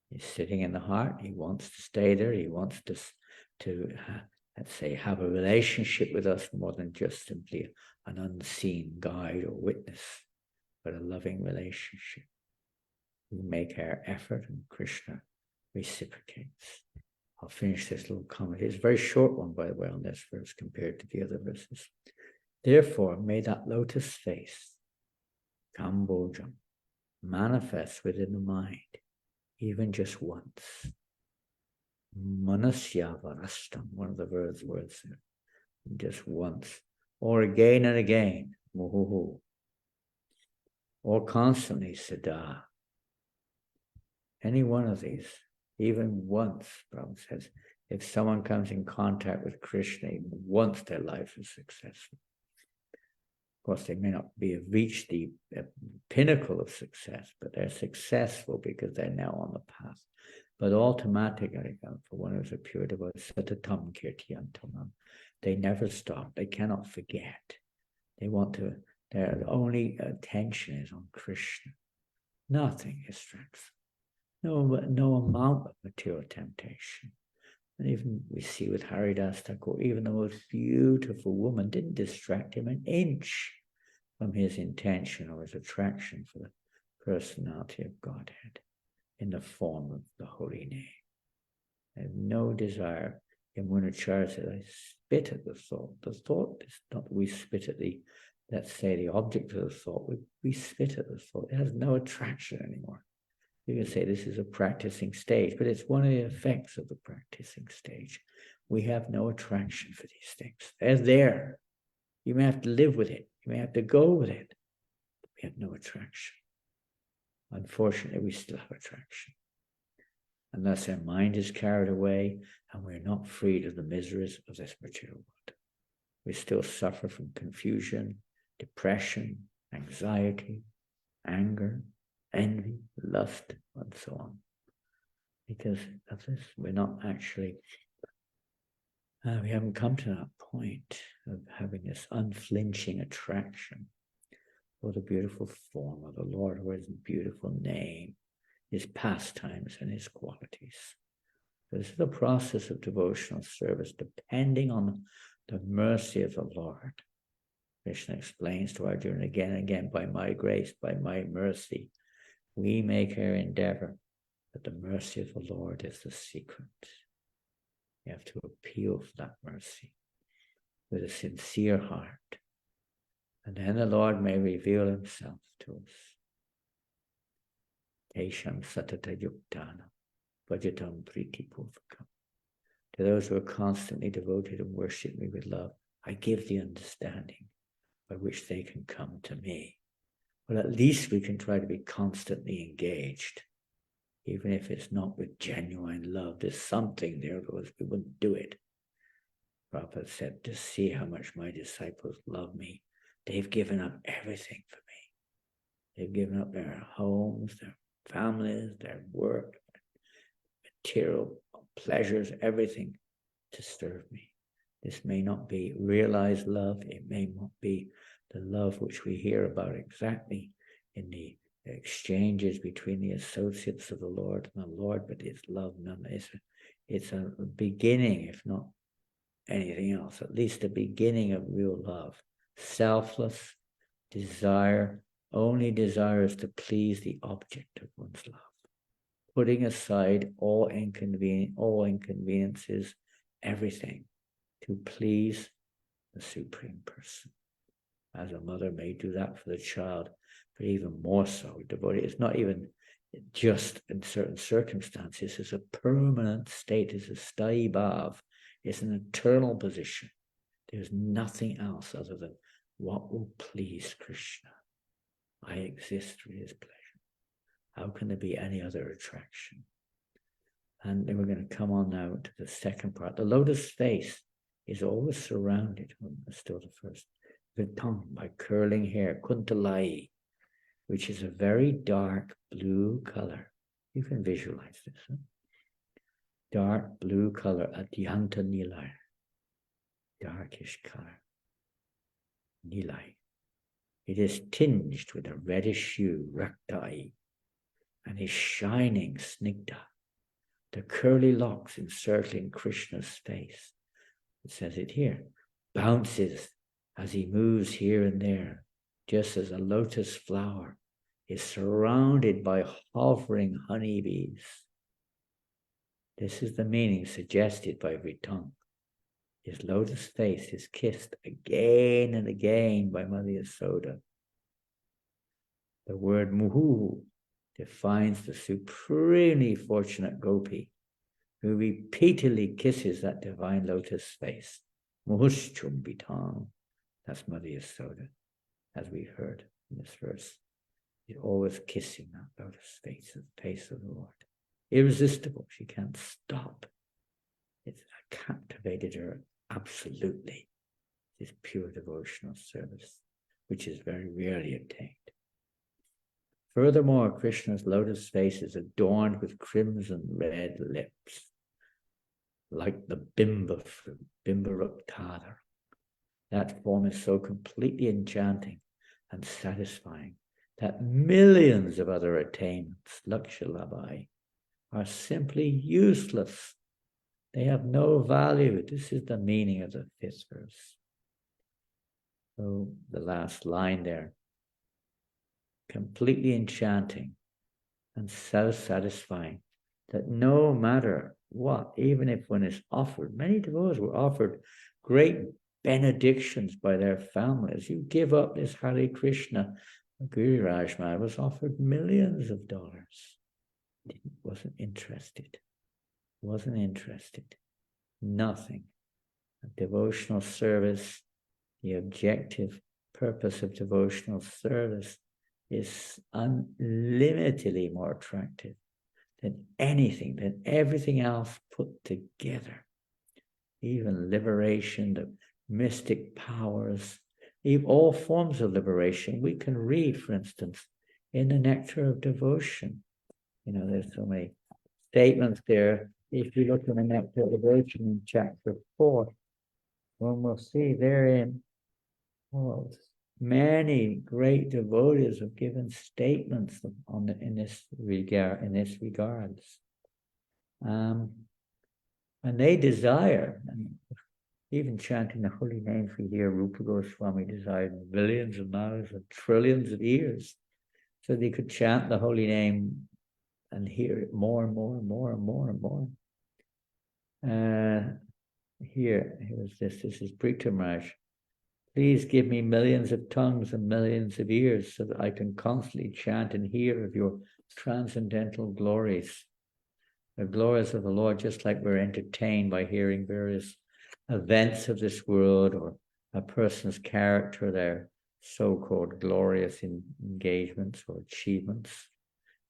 He's sitting in the heart. He wants to stay there. He wants to let's say, have a relationship with us more than just simply an unseen guide or witness, but a loving relationship. We make our effort and Krishna reciprocates. I'll finish this little comment. It's a very short one, by the way, on this verse compared to the other verses. Therefore, may that lotus face, Kambojam, manifest within the mind, even just once. Manasya varashtam, one of the words there, just once, or again and again, muhuhu, or constantly, sada. Any one of these, even once, Prabhupada says, if someone comes in contact with Krishna, even once their life is successful. Of course, they may not have reached the pinnacle of success, but they're successful because they're now on the path. But automatically, for one who's a pure devotee, satatam kirtiyantamam, they never stop. They cannot forget. They want to, their only attention is on Krishna. Nothing distracts them. No amount of material temptation. And even we see with Haridas Thakur, even the most beautiful woman didn't distract him an inch from his intention or his attraction for the personality of Godhead in the form of the holy name. I have no desire. Yamunacharya said, I spit at the thought. The thought is not that we spit at the, let's say, the object of the thought. We spit at the thought. It has no attraction anymore. You can say this is a practicing stage, but it's one of the effects of the practicing stage. We have no attraction for these things. They're there. You may have to live with it. You may have to go with it. But we have no attraction. Unfortunately, we still have attraction. Unless our mind is carried away and we're not freed of the miseries of this material world. We still suffer from confusion, depression, anxiety, anger, envy, lust, and so on. Because of this, we're not actually, we haven't come to that point of having this unflinching attraction for the beautiful form of the Lord, or his beautiful name, his pastimes, and his qualities. This is the process of devotional service, depending on the mercy of the Lord. Krishna explains to Arjuna again and again, by my grace, by my mercy, we make our endeavor, but the mercy of the Lord is the secret. You have to appeal for that mercy with a sincere heart. And then the Lord may reveal himself to us. Tesham satata yuktana, bhajatam priti purvakam. To those who are constantly devoted and worship me with love, I give the understanding by which they can come to me. Well, at least we can try to be constantly engaged, even if it's not with genuine love. There's something there, otherwise we wouldn't do it. Prabhupada said, to see how much my disciples love me, they've given up everything for me. They've given up their homes, their families, their work, material pleasures, everything to serve me. This may not be realized love. It may not be the love which we hear about exactly in the exchanges between the associates of the Lord and the Lord, but it's love nonetheless. It's a beginning, if not anything else, at least a beginning of real love. Selfless desire, only desires to please the object of one's love. Putting aside all inconveniences, everything, to please the Supreme Person. As a mother may do that for the child, but even more so, devotee. It's not even just in certain circumstances. It's a permanent state. It's a sthayi bhav. It's an eternal position. There's nothing else other than what will please Krishna. I exist for his pleasure. How can there be any other attraction? And then we're going to come on now to the second part. The lotus face is always surrounded, still the first, Vitang, by curling hair, Kuntalai, which is a very dark blue color. You can visualize this. Huh? Dark blue color, Adyanta Nilai, darkish color, Nilai. It is tinged with a reddish hue, Raktai, and is shining Snigdha. The curly locks encircling Krishna's face, it says it here, bounces as he moves here and there, just as a lotus flower is surrounded by hovering honeybees. This is the meaning suggested by Vitang. His lotus face is kissed again and again by Mother Yasoda. The word muhu defines the supremely fortunate gopi who repeatedly kisses that divine lotus face. Muhushchum Vitang. That's Mother Yasoda, as we heard in this verse. She's always kissing that lotus face, the face of the Lord. Irresistible, she can't stop. It's captivated her absolutely. This pure devotional service, which is very rarely obtained. Furthermore, Krishna's lotus face is adorned with crimson red lips, like the bimba fruit, bimbaruktadar. That form is so completely enchanting and satisfying that millions of other attainments, Lakshalabai, are simply useless. They have no value. This is the meaning of the 5th verse. So the last line there, completely enchanting and so satisfying that no matter what, even if one is offered, many devotees were offered great benedictions by their families. You give up this Hare Krishna. Giriraj Maharaj was offered millions of dollars. Wasn't interested. Nothing. A devotional service, the objective purpose of devotional service is unlimitedly more attractive than anything, than everything else put together. Even liberation, the mystic powers, even all forms of liberation. We can read, for instance, in the Nectar of Devotion. There's so many statements there. If you look in the Nectar of Devotion in chapter 4, one will see therein, many great devotees have given statements in this regards. And they desire, and even chanting the holy names, we hear Rupa Goswami desired billions of miles and trillions of years, so they could chant the holy name and hear it more and more and more and more and more. Here's this. This is Brita Maharaj. Please give me millions of tongues and millions of ears so that I can constantly chant and hear of your transcendental glories. The glories of the Lord, just like we're entertained by hearing various events of this world or a person's character, their so-called glorious engagements or achievements.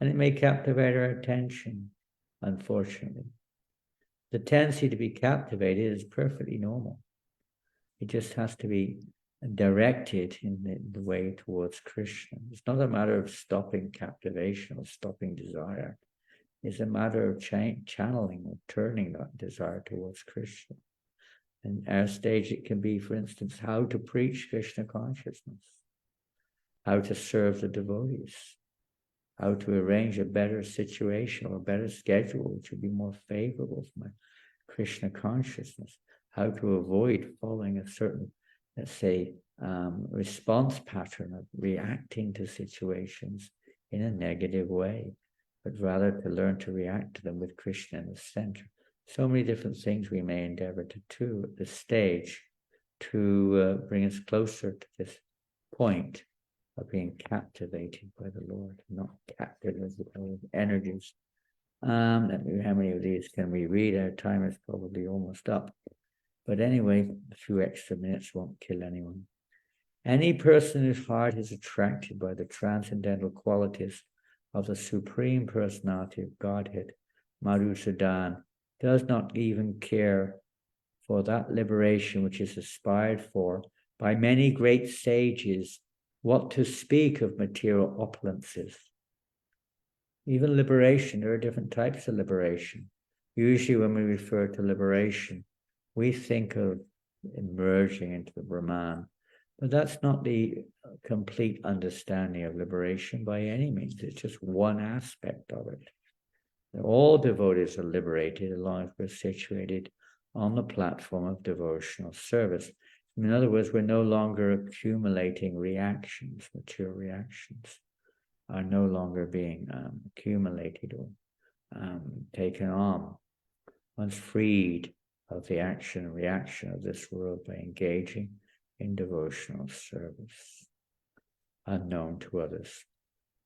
And it may captivate our attention, unfortunately. The tendency to be captivated is perfectly normal. It just has to be directed in the way towards Krishna. It's not a matter of stopping captivation or stopping desire. It's a matter of channeling or turning that desire towards Krishna. In our stage, it can be, for instance, how to preach Krishna consciousness, how to serve the devotees, how to arrange a better situation or a better schedule which would be more favorable for my Krishna consciousness, how to avoid following a certain, let's say, response pattern of reacting to situations in a negative way, but rather to learn to react to them with Krishna in the center. So many different things we may endeavor to do at this stage to bring us closer to this point of being captivated by the Lord, not captivated with energies. How many of these can we read? Our time is probably almost up. But anyway, a few extra minutes won't kill anyone. Any person whose heart is attracted by the transcendental qualities of the Supreme Personality of Godhead, Madhusudan, does not even care for that liberation which is aspired for by many great sages, what to speak of material opulences. Even liberation, there are different types of liberation. Usually when we refer to liberation, we think of emerging into the Brahman, but that's not the complete understanding of liberation by any means. It's just one aspect of it. All devotees are liberated as long as we're situated on the platform of devotional service. In other words, we're no longer accumulating reactions, material reactions are no longer being accumulated or taken on. One's freed of the action and reaction of this world by engaging in devotional service, unknown to others.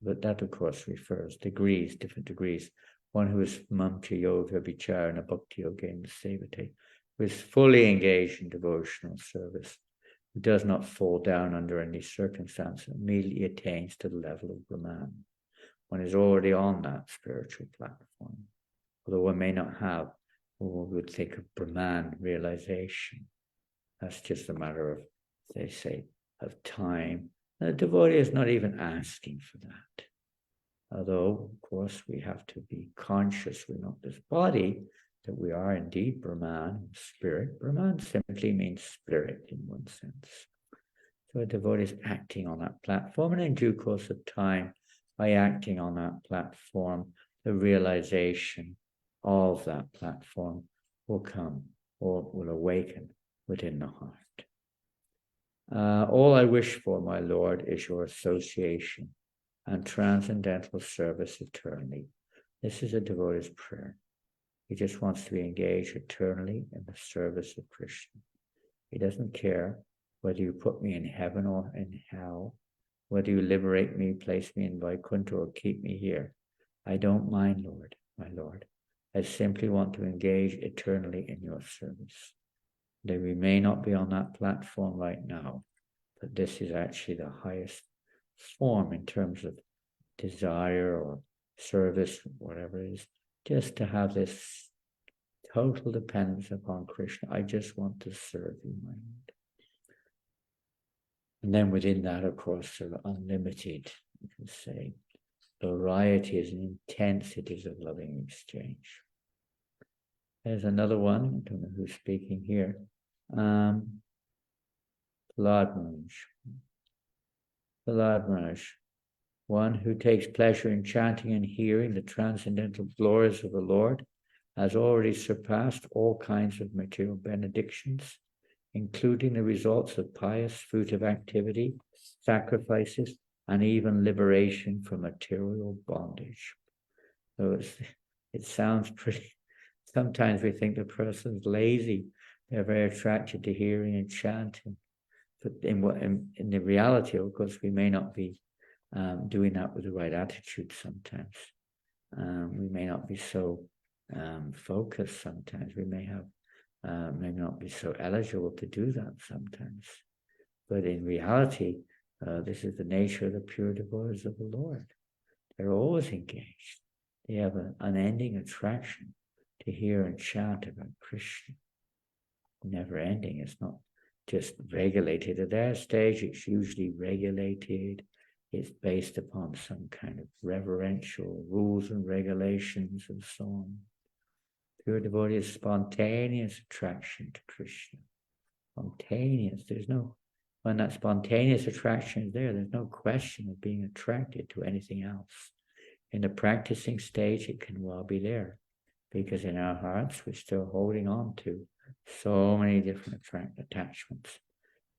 But that, of course, refers degrees, different degrees. One who is mamcha yoga, vicharana, bhakti yoga, and sevate, who is fully engaged in devotional service, who does not fall down under any circumstance, immediately attains to the level of Brahman. One is already on that spiritual platform, although one may not have what we would think of Brahman realization. That's just a matter of, they say, of time. The devotee is not even asking for that. Although, of course, we have to be conscious we're not this body, that we are indeed Brahman, spirit. Brahman simply means spirit in one sense. So a devotee is acting on that platform, and in due course of time, by acting on that platform, the realization of that platform will come or will awaken within the heart. All I wish for, my Lord, is your association and transcendental service eternally. This is a devotee's prayer. He just wants to be engaged eternally in the service of Krishna. He doesn't care whether you put me in heaven or in hell, whether you liberate me, place me in Vaikuntha, or keep me here. I don't mind, Lord, my Lord. I simply want to engage eternally in your service. That we may not be on that platform right now, but this is actually the highest form in terms of desire or service, whatever it is, just to have this total dependence upon Krishna. I just want to serve you, my Lord. And then within that, of course, there are unlimited, you can say, varieties and intensities of loving exchange. There's another one, I don't know who's speaking here. Prahlad Maharaj, one who takes pleasure in chanting and hearing the transcendental glories of the Lord, has already surpassed all kinds of material benedictions, including the results of pious fruitive activity, sacrifices, and even liberation from material bondage. So it sounds pretty, sometimes we think the person's lazy, they're very attracted to hearing and chanting. But in the reality, of course, we may not be doing that with the right attitude sometimes. We may not be so focused sometimes. We may not be so eligible to do that sometimes. But in reality, this is the nature of the pure devotees of the Lord. They're always engaged. They have an unending attraction to hear and chant about Krishna. Never ending. It's not just regulated. At their stage, it's usually regulated. It's based upon some kind of reverential rules and regulations and so on. Pure devotee is spontaneous attraction to Krishna. Spontaneous. When that spontaneous attraction is there, there's no question of being attracted to anything else. In the practicing stage, it can well be there, because in our hearts, we're still holding on to so many different attachments.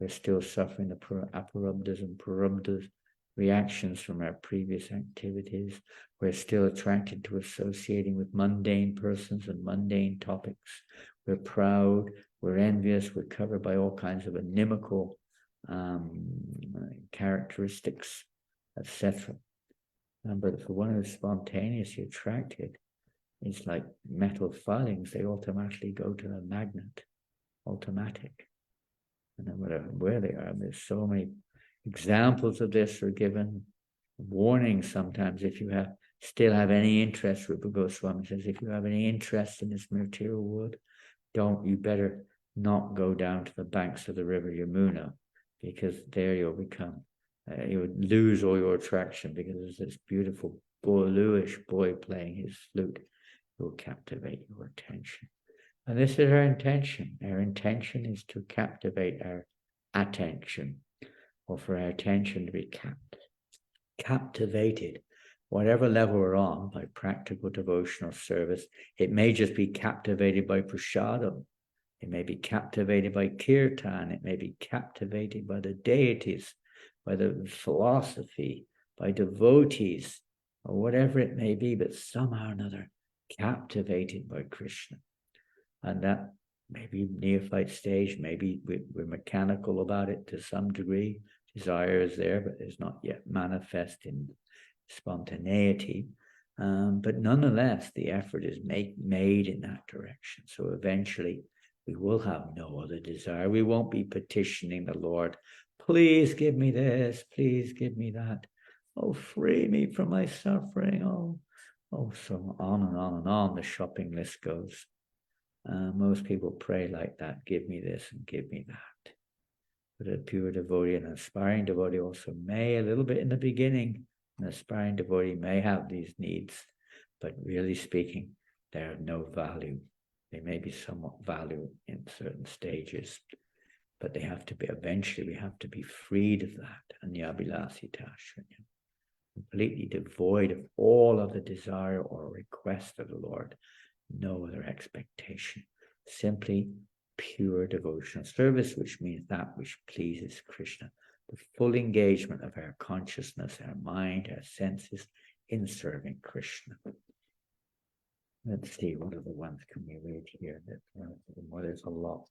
We're still suffering the aparabdas and parabdas reactions from our previous activities. We're still attracted to associating with mundane persons and mundane topics. We're proud, we're envious, we're covered by all kinds of inimical characteristics, etc. But for one who's spontaneously attracted, it's like metal filings, they automatically go to the magnet, automatic. And no matter where they are, there's so many examples of this are given, warnings sometimes. If you still have any interest, Rupa Goswami says, if you have any interest in this material world, you better not go down to the banks of the river Yamuna, because there you'll become, you would lose all your attraction, because there's this beautiful bluish boy playing his flute who will captivate your attention. And this is our intention. Our intention is to captivate our attention, or for our attention to be captivated, whatever level we're on, by practical devotional service. It may just be captivated by prasadam. It may be captivated by kirtan. It may be captivated by the deities, by the philosophy, by devotees, or whatever it may be, but somehow or another captivated by Krishna. And that may be neophyte stage, maybe we're mechanical about it to some degree. Desire is there, but it's not yet manifest in spontaneity. But nonetheless, the effort is made in that direction. So eventually, we will have no other desire. We won't be petitioning the Lord, please give me this, please give me that. Oh, free me from my suffering. Oh, so on and on and on the shopping list goes. Most people pray like that, give me this and give me that. But a pure devotee and an aspiring devotee also may, a little bit in the beginning, an aspiring devotee may have these needs, but really speaking, they have no value. They may be somewhat value in certain stages, but they have to be, eventually we have to be freed of that. Anyabhilasita, completely devoid of all other desire or request of the Lord. No other expectation, simply pure devotional service, which means that which pleases Krishna, the full engagement of our consciousness, our mind, our senses in serving Krishna. Let's see, what other ones can we read here? Well, there's a lot.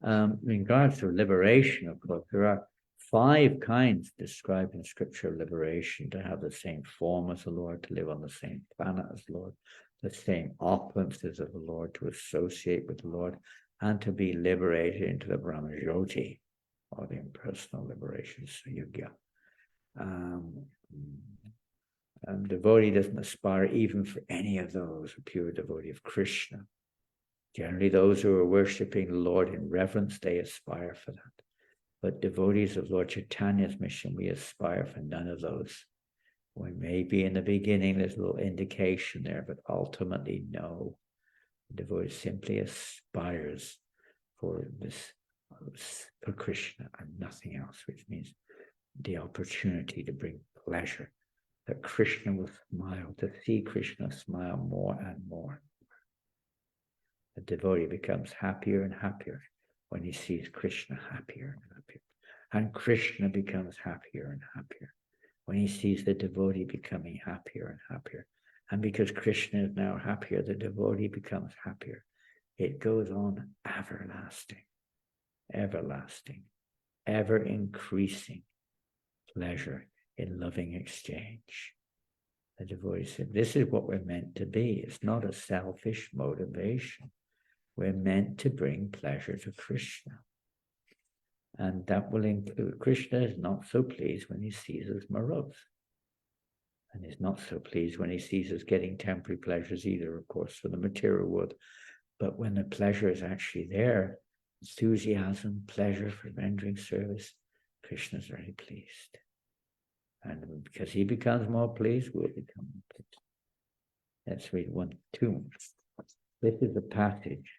In regards to liberation, of course, there are 5 kinds described in Scripture of liberation: to have the same form as the Lord, to live on the same planet as the Lord, the same opulences of the Lord, to associate with the Lord, and to be liberated into the Brahmajyoti, or the impersonal liberation, Suyugya. Devotee doesn't aspire even for any of those, a pure devotee of Krishna. Generally, those who are worshipping the Lord in reverence, they aspire for that. But devotees of Lord Chaitanya's mission, we aspire for none of those. We may be in the beginning, there's a little indication there, but ultimately, no. The devotee simply aspires for this, for Krishna and nothing else, which means the opportunity to bring pleasure, that Krishna will smile, to see Krishna smile more and more. The devotee becomes happier and happier when he sees Krishna happier and happier. And Krishna becomes happier and happier when he sees the devotee becoming happier and happier. And because Krishna is now happier, the devotee becomes happier. It goes on everlasting, everlasting, ever increasing pleasure in loving exchange. The devotee said, this is what we're meant to be. It's not a selfish motivation. We're meant to bring pleasure to Krishna. And that will include, Krishna is not so pleased when he sees us morose. And he's not so pleased when he sees us getting temporary pleasures either, of course, for the material world. But when the pleasure is actually there, enthusiasm, pleasure for rendering service, Krishna is very pleased. And because he becomes more pleased, we'll become more pleased. Let's read 1, 2. This is a passage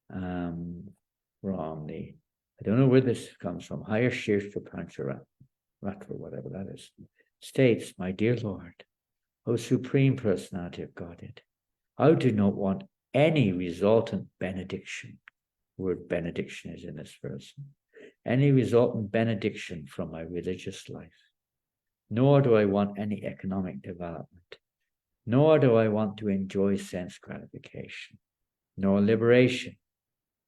from the, I don't know where this comes from, Śrī Dāmodarāṣṭaka Prayer, whatever that is, states, my dear Lord, O Supreme Personality of Godhead, I do not want any resultant benediction. The word benediction is in this verse. Any resultant benediction from my religious life. Nor do I want any economic development. Nor do I want to enjoy sense gratification. Nor liberation.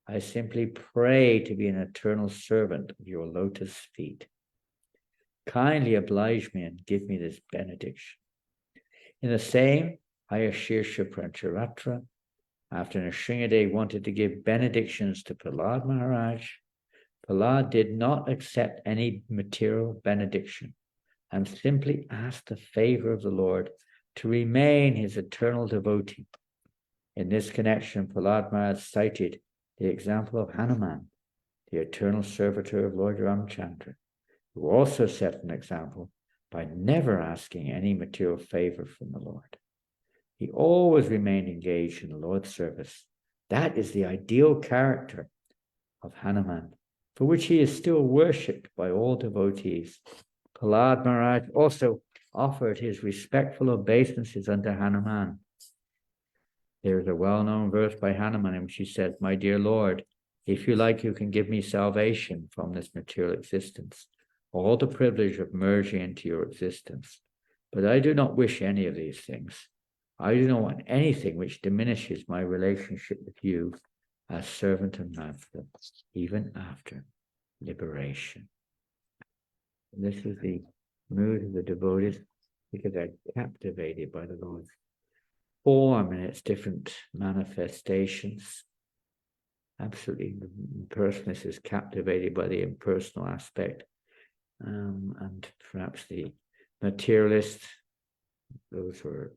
I simply pray to be an eternal servant of your lotus feet. Kindly oblige me and give me this benediction. In the same, Ayashirsha Prancharatra, after Nrsimhadev wanted to give benedictions to Prahlad Maharaj, Prahlad did not accept any material benediction and simply asked the favor of the Lord to remain his eternal devotee. In this connection, Prahlad Maharaj cited the example of Hanuman, the eternal servitor of Lord Ramchandra, who also set an example by never asking any material favor from the Lord. He always remained engaged in the Lord's service. That is the ideal character of Hanuman, for which he is still worshipped by all devotees. Prahlad Maharaj also offered his respectful obeisances unto Hanuman. There is a well-known verse by Hanuman in which he says, "My dear Lord, if you like, you can give me salvation from this material existence, all the privilege of merging into your existence. But I do not wish any of these things. I do not want anything which diminishes my relationship with you as servant and master, even after liberation." And this is the mood of the devotees, because they're captivated by the Lord's form and its different manifestations. Absolutely, the impersonalist is captivated by the impersonal aspect, and perhaps the materialist, those who are,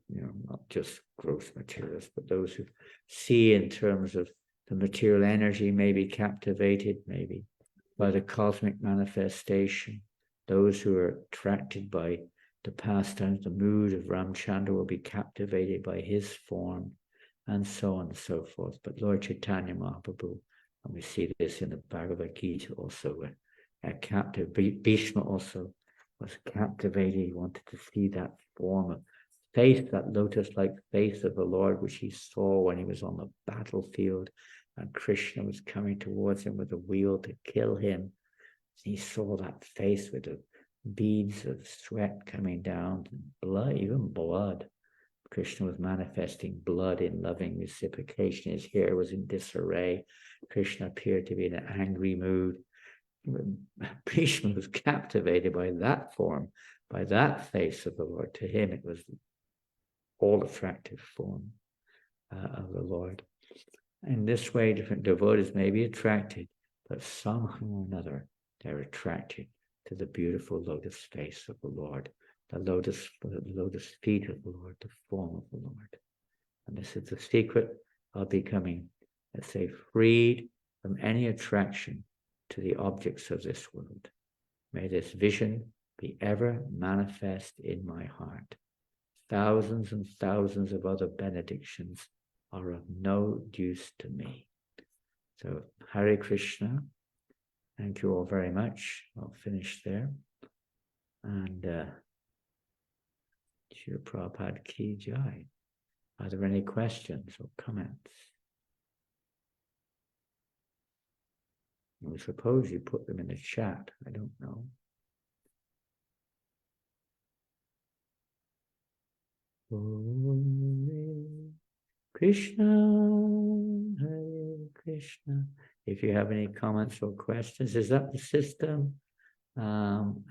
not just gross materialists, but those who see in terms of the material energy may be captivated, maybe by the cosmic manifestation. Those who are attracted by the pastimes, the mood of Ramchandra, will be captivated by his form, and so on and so forth. But Lord Chaitanya Mahaprabhu, and we see this in the Bhagavad Gita also, Bhishma also was captivated. He wanted to see that form of face, that lotus-like face of the Lord, which he saw when he was on the battlefield, and Krishna was coming towards him with a wheel to kill him. He saw that face with the beads of sweat coming down, blood, even blood. Krishna was manifesting blood in loving reciprocation. His hair was in disarray. Krishna appeared to be in an angry mood. Bhishma was captivated by that form, by that face of the Lord. To him, it was the all-attractive form of the Lord. In this way, different devotees may be attracted, but somehow or another, they're attracted to the beautiful lotus face of the Lord, the lotus feet of the Lord, the form of the Lord. And this is the secret of becoming, let's say, freed from any attraction to the objects of this world. May this vision be ever manifest in my heart. Thousands and thousands of other benedictions are of no use to me. So, Hare Krishna. Thank you all very much. I'll finish there. And Shri Prabhupada Ki Jai. Are there any questions or comments? I suppose you put them in the chat. I don't know. Hare Krishna, Hare Krishna. If you have any comments or questions, is that the system? I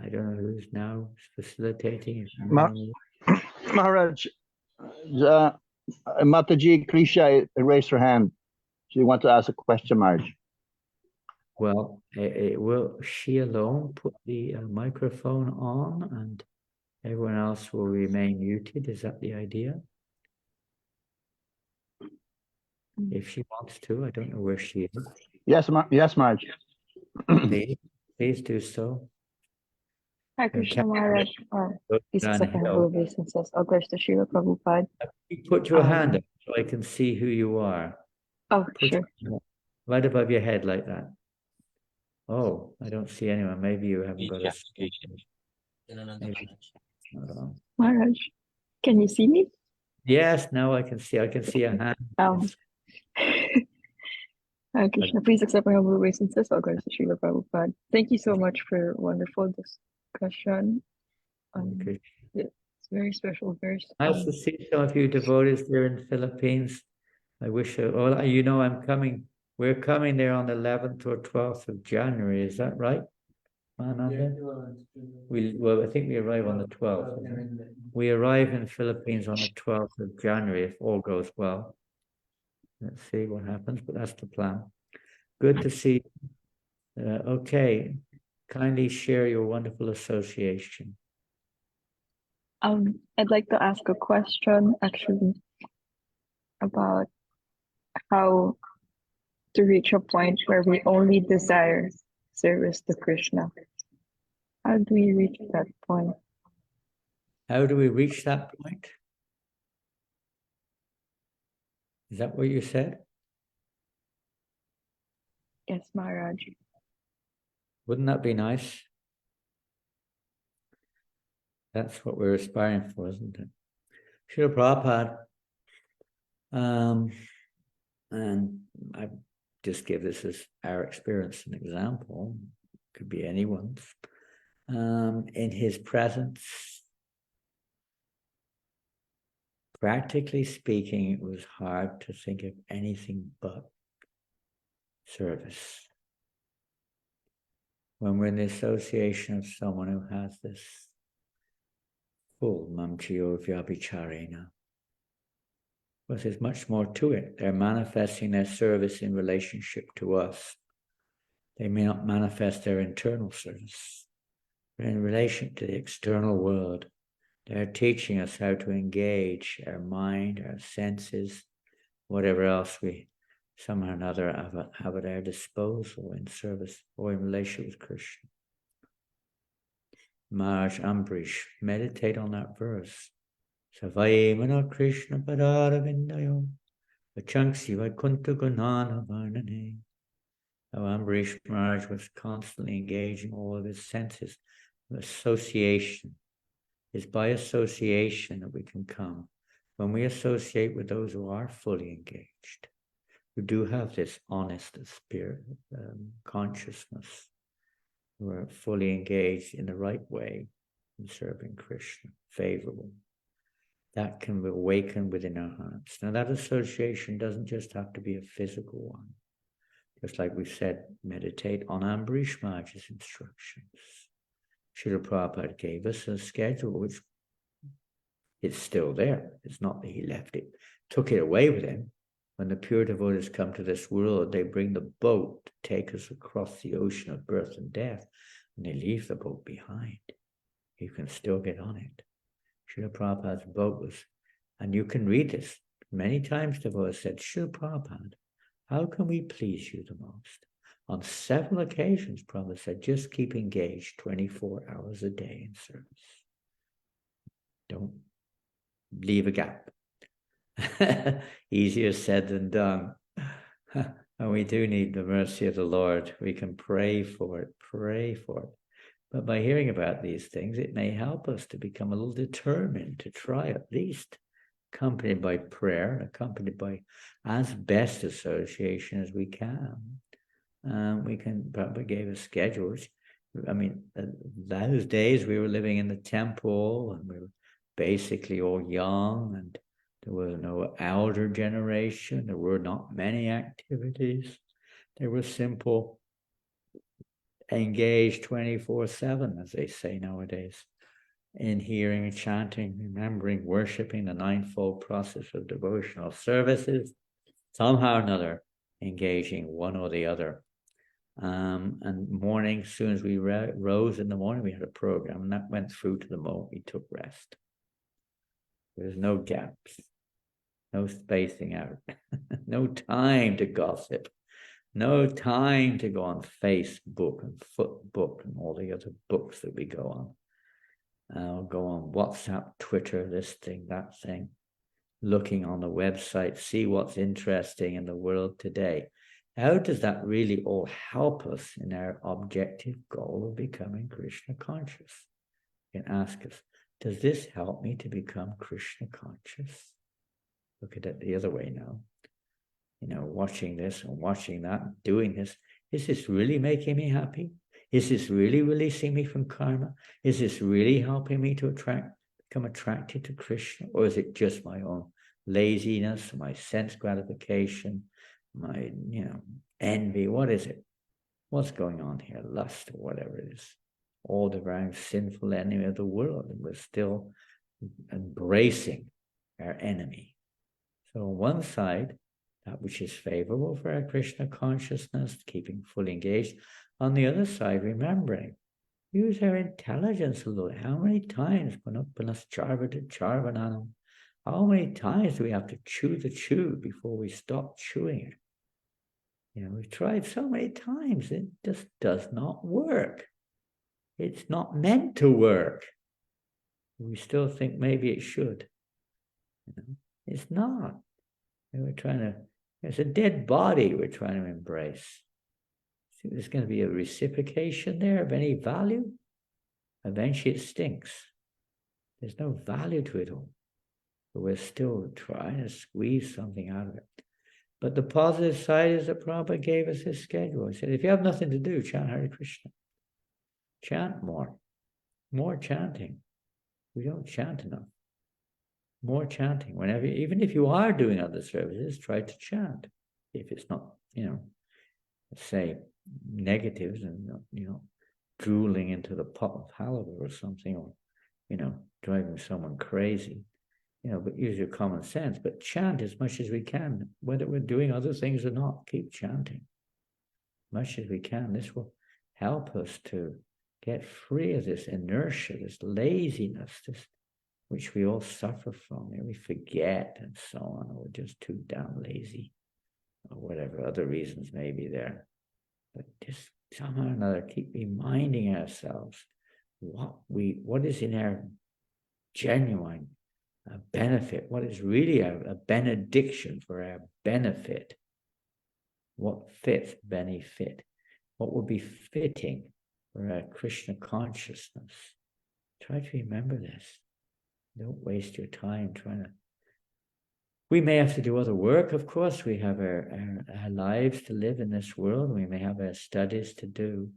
don't know who's now facilitating. Maharaj, Mataji Krisha raised her hand. She wants to ask a question, Maharaj. Well, will she alone put the microphone on and everyone else will remain muted? Is that the idea? If she wants to, I don't know where she is. Yes, Maharaj. Please do so. Hare Krishna Maharaj, ISKCON Philippines, Augusta Srila Prabhupada. Put your hand up so I can see who you are. Oh, Put sure. right above your head like that. Oh, I don't see anyone. Maybe you haven't got a screen. Maharaj, can you see me? Yes, now I can see. I can see a hand. Hare Krishna, please accept my humble obeisances, Augusta Srila Prabhupada. Thank you so much for a wonderful discussion. It's very special verse. Nice to see some of you devotees there in the Philippines. I wish, I'm coming. We're coming there on the 11th or 12th of January. Is that right? Well, I think we arrive on the 12th. We arrive in the Philippines on the 12th of January, if all goes well. Let's see what happens, but that's the plan. Good to see you. Okay, kindly share your wonderful association. I'd like to ask a question actually about how to reach a point where we only desire service to Krishna. How do we reach that point? How do we reach that point? Is that what you said? Yes, Maharaj. Wouldn't that be nice? That's what we're aspiring for, isn't it? Srila Prabhupada, and I just give this as our experience an example, could be anyone's. In his presence, practically speaking, it was hard to think of anything but service. When we're in the association of someone who has this full mamchiyo vyabhicharena, because there's much more to it. They're manifesting their service in relationship to us. They may not manifest their internal service, but in relation to the external world, they're teaching us how to engage our mind, our senses, whatever else we somehow or another have at our disposal in service or in relation with Krishna. Maharaj Ambrish, meditate on that verse. Savai mana Krishna padara vindayo vachanksi vaikunta gunana varnane. How Ambrish Maharaj was constantly engaging all of his senses. Association is by association that we can come. When we associate with those who are fully engaged, who do have this honest spirit, consciousness, who are fully engaged in the right way in serving Krishna, favorable, that can awaken within our hearts. Now that association doesn't just have to be a physical one. Just like we said, meditate on Ambrish Maharaj's instructions. Srila Prabhupada gave us a schedule which it's still there. It's not that he left it, took it away with him. When the pure devotees come to this world, they bring the boat to take us across the ocean of birth and death, and they leave the boat behind. You can still get on it. Srila Prabhupada's boat was, and you can read this, many times devotees said, Srila Prabhupada, how can we please you the most? On several occasions, Prabhupada said, just keep engaged 24 hours a day in service. Don't leave a gap. Easier said than done. And we do need the mercy of the Lord. We can pray for it. But by hearing about these things, it may help us to become a little determined to try at least, accompanied by prayer, accompanied by as best association as we can. We can, Prabhupada gave us schedules. I mean, those days we were living in the temple and we were basically all young and there was no elder generation. There were not many activities. They were simple, engaged 24/7, as they say nowadays, in hearing, chanting, remembering, worshipping, the ninefold process of devotional services, somehow or another engaging one or the other. And morning, as soon as we rose in the morning, we had a program, and that went through to the moment we took rest. There's no gaps, no spacing out, no time to gossip, no time to go on Facebook and Footbook and all the other books that we go on. Go on WhatsApp, Twitter, this thing, that thing, looking on the website, see what's interesting in the world today. How does that really all help us in our objective goal of becoming Krishna conscious? You can ask us, does this help me to become Krishna conscious? Look at it the other way now. You know, watching this and watching that, doing this, is this really making me happy? Is this really releasing me from karma? Is this really helping me to become attracted to Krishna? Or is it just my own laziness, my sense gratification, my, envy? What is it? What's going on here? Lust or whatever it is. All the very sinful enemy of the world. And we're still embracing our enemy. So on one side, that which is favorable for our Krishna consciousness, keeping fully engaged. On the other side, remembering, use our intelligence a little. How many times, Punas Charvata Charvananam, How many times do we have to chew the chew before we stop chewing it? You know, we've tried so many times, it just does not work. It's not meant to work. We still think maybe it should. You know, it's not. And we're trying to, it's a dead body we're trying to embrace. So there's going to be a reciprocation there of any value. Eventually it stinks. There's no value to it all. But we're still trying to squeeze something out of it. But the positive side is that Prabhupada gave us his schedule. He said, if you have nothing to do, chant Hare Krishna. Chant more. More chanting. We don't chant enough. More chanting. Whenever, even if you are doing other services, try to chant. If it's not, you know, say negatives and, you know, drooling into the pot of halibut or something, or, you know, driving someone crazy. You know, but use your common sense, but chant as much as we can, whether we're doing other things or not, keep chanting as much as we can. This will help us to get free of this inertia, this laziness, this which we all suffer from. And we forget and so on, or we're just too damn lazy, or whatever other reasons may be there. But just somehow or another, keep reminding ourselves what is in our genuine a benefit, what is really a benediction for our benefit. What fits benefit? What would be fitting for our Krishna consciousness? Try to remember this. Don't waste your time trying to. We may have to do other work, of course. We have our lives to live in this world. We may have our studies to do,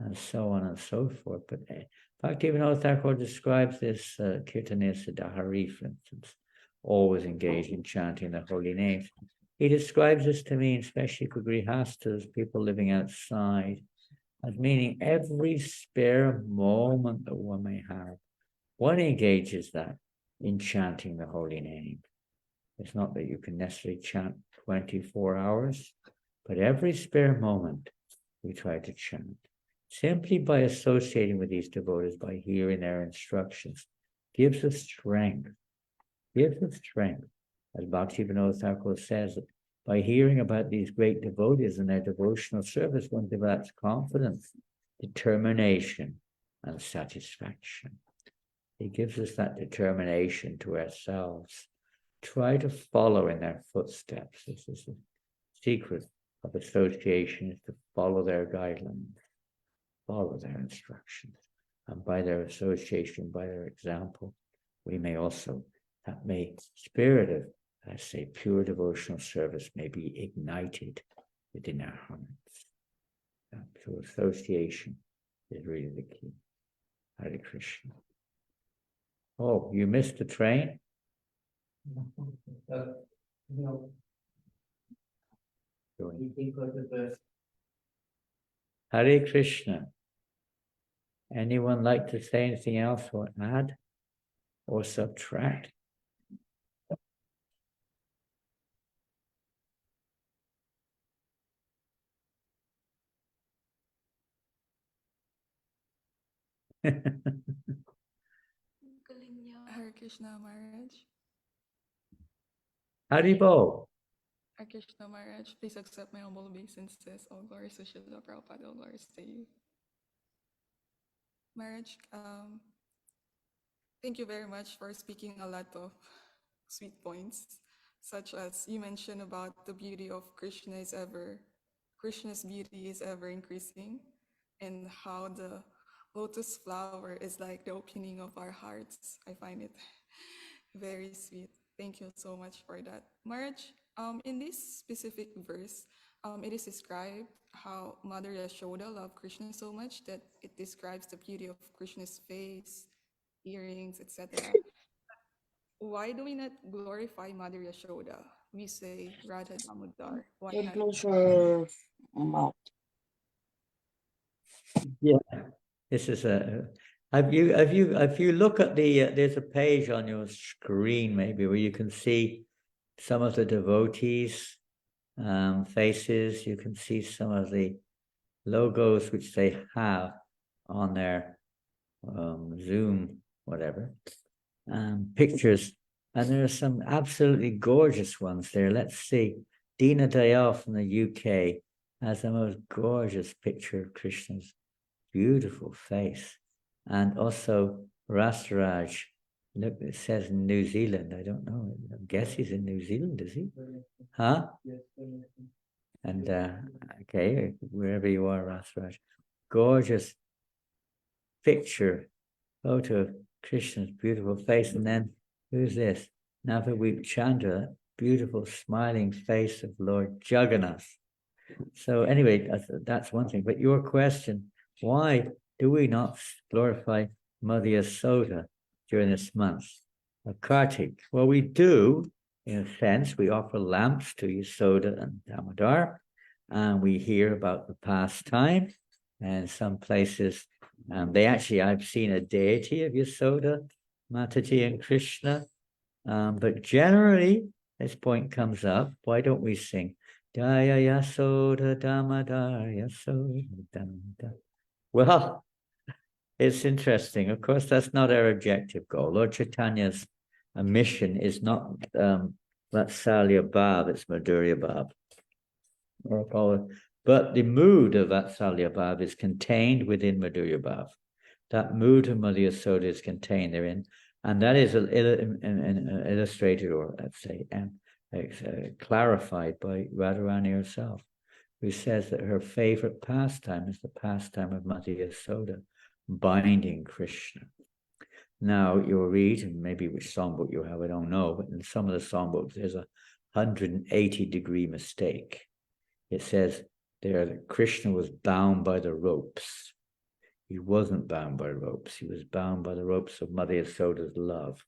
and so on and so forth. But Bhaktivinoda Thakur describes this Kirtaniya Siddhahari, for instance, always engaged in chanting the holy names. He describes this to me, especially for grihastas, people living outside, as meaning every spare moment that one may have, one engages that in chanting the holy name. It's not that you can necessarily chant 24 hours, but every spare moment we try to chant. Simply by associating with these devotees, by hearing their instructions, gives us strength. Gives us strength. As Bhaktivinoda Thakur says, that by hearing about these great devotees and their devotional service, one develops confidence, determination, and satisfaction. He gives us that determination to ourselves. Try to follow in their footsteps. This is the secret of association, is to follow their guidelines. Follow their instructions, and by their association, by their example, we may also, that may spirit of, I say, pure devotional service may be ignited within our hearts. So association is really the key. Hare Krishna. Oh, you missed the train? No. Hare Krishna. Anyone like to say anything else or add or subtract? Hare Krishna Maharaj. Haribo. Hare Krishna Maharaj, please accept my humble obeisances. All glories to Srila Prabhupada, all glories to you. Maharaj, thank you very much for speaking a lot of sweet points, such as you mentioned about the beauty of Krishna's beauty is ever increasing, and how the lotus flower is like the opening of our hearts. I find it very sweet. Thank you so much for that. Maharaj, in this specific verse, it is described how Mother Yashoda loved Krishna so much that it describes the beauty of Krishna's face, earrings, etc. Why do we not glorify Mother Yashoda? We say Radha Damodar. Why not? Close your mouth. Yeah, this is a. If you look at the there's a page on your screen maybe where you can see some of the devotees' faces. You can see some of the logos which they have on their Zoom, whatever, pictures And there are some absolutely gorgeous ones there. Let's see. Dina Dayal from the UK has the most gorgeous picture of Krishna's beautiful face. And also Rastaraj, look, it says in New Zealand. I don't know. I guess he's in New Zealand, is he? Huh? And okay, wherever you are, Rastaraj. Gorgeous picture, photo of Krishna's beautiful face. And then who's this? Navaweep Chandra, beautiful smiling face of Lord Jagannath. So anyway, that's one thing. But your question, why do we not glorify Mother Yasoda during this month of Kartik? Well, we do, in a sense. We offer lamps to Yasoda and Damodar, and we hear about the pastime. And some places, I've seen a deity of Yasoda, Mataji and Krishna. But generally, this point comes up. Why don't we sing Jaya Yasoda Damodar Yasoda Damodar? Well, it's interesting. Of course, that's not our objective goal. Lord Chaitanya's mission is not Vatsalya Bhav, it's Madhurya Bhav. But the mood of Vatsalya Bhav is contained within Madhurya Bhav. That mood of Mother Yasoda is contained therein. And that is illustrated, or let's say, clarified by Radharani herself, who says that her favorite pastime is the pastime of Mother Yasoda, binding Krishna. Now, you'll read, and maybe which songbook you have, I don't know, but in some of the songbooks, there's a 180-degree mistake. It says there that Krishna was bound by the ropes. He wasn't bound by ropes. He was bound by the ropes of Mother Yasoda's love.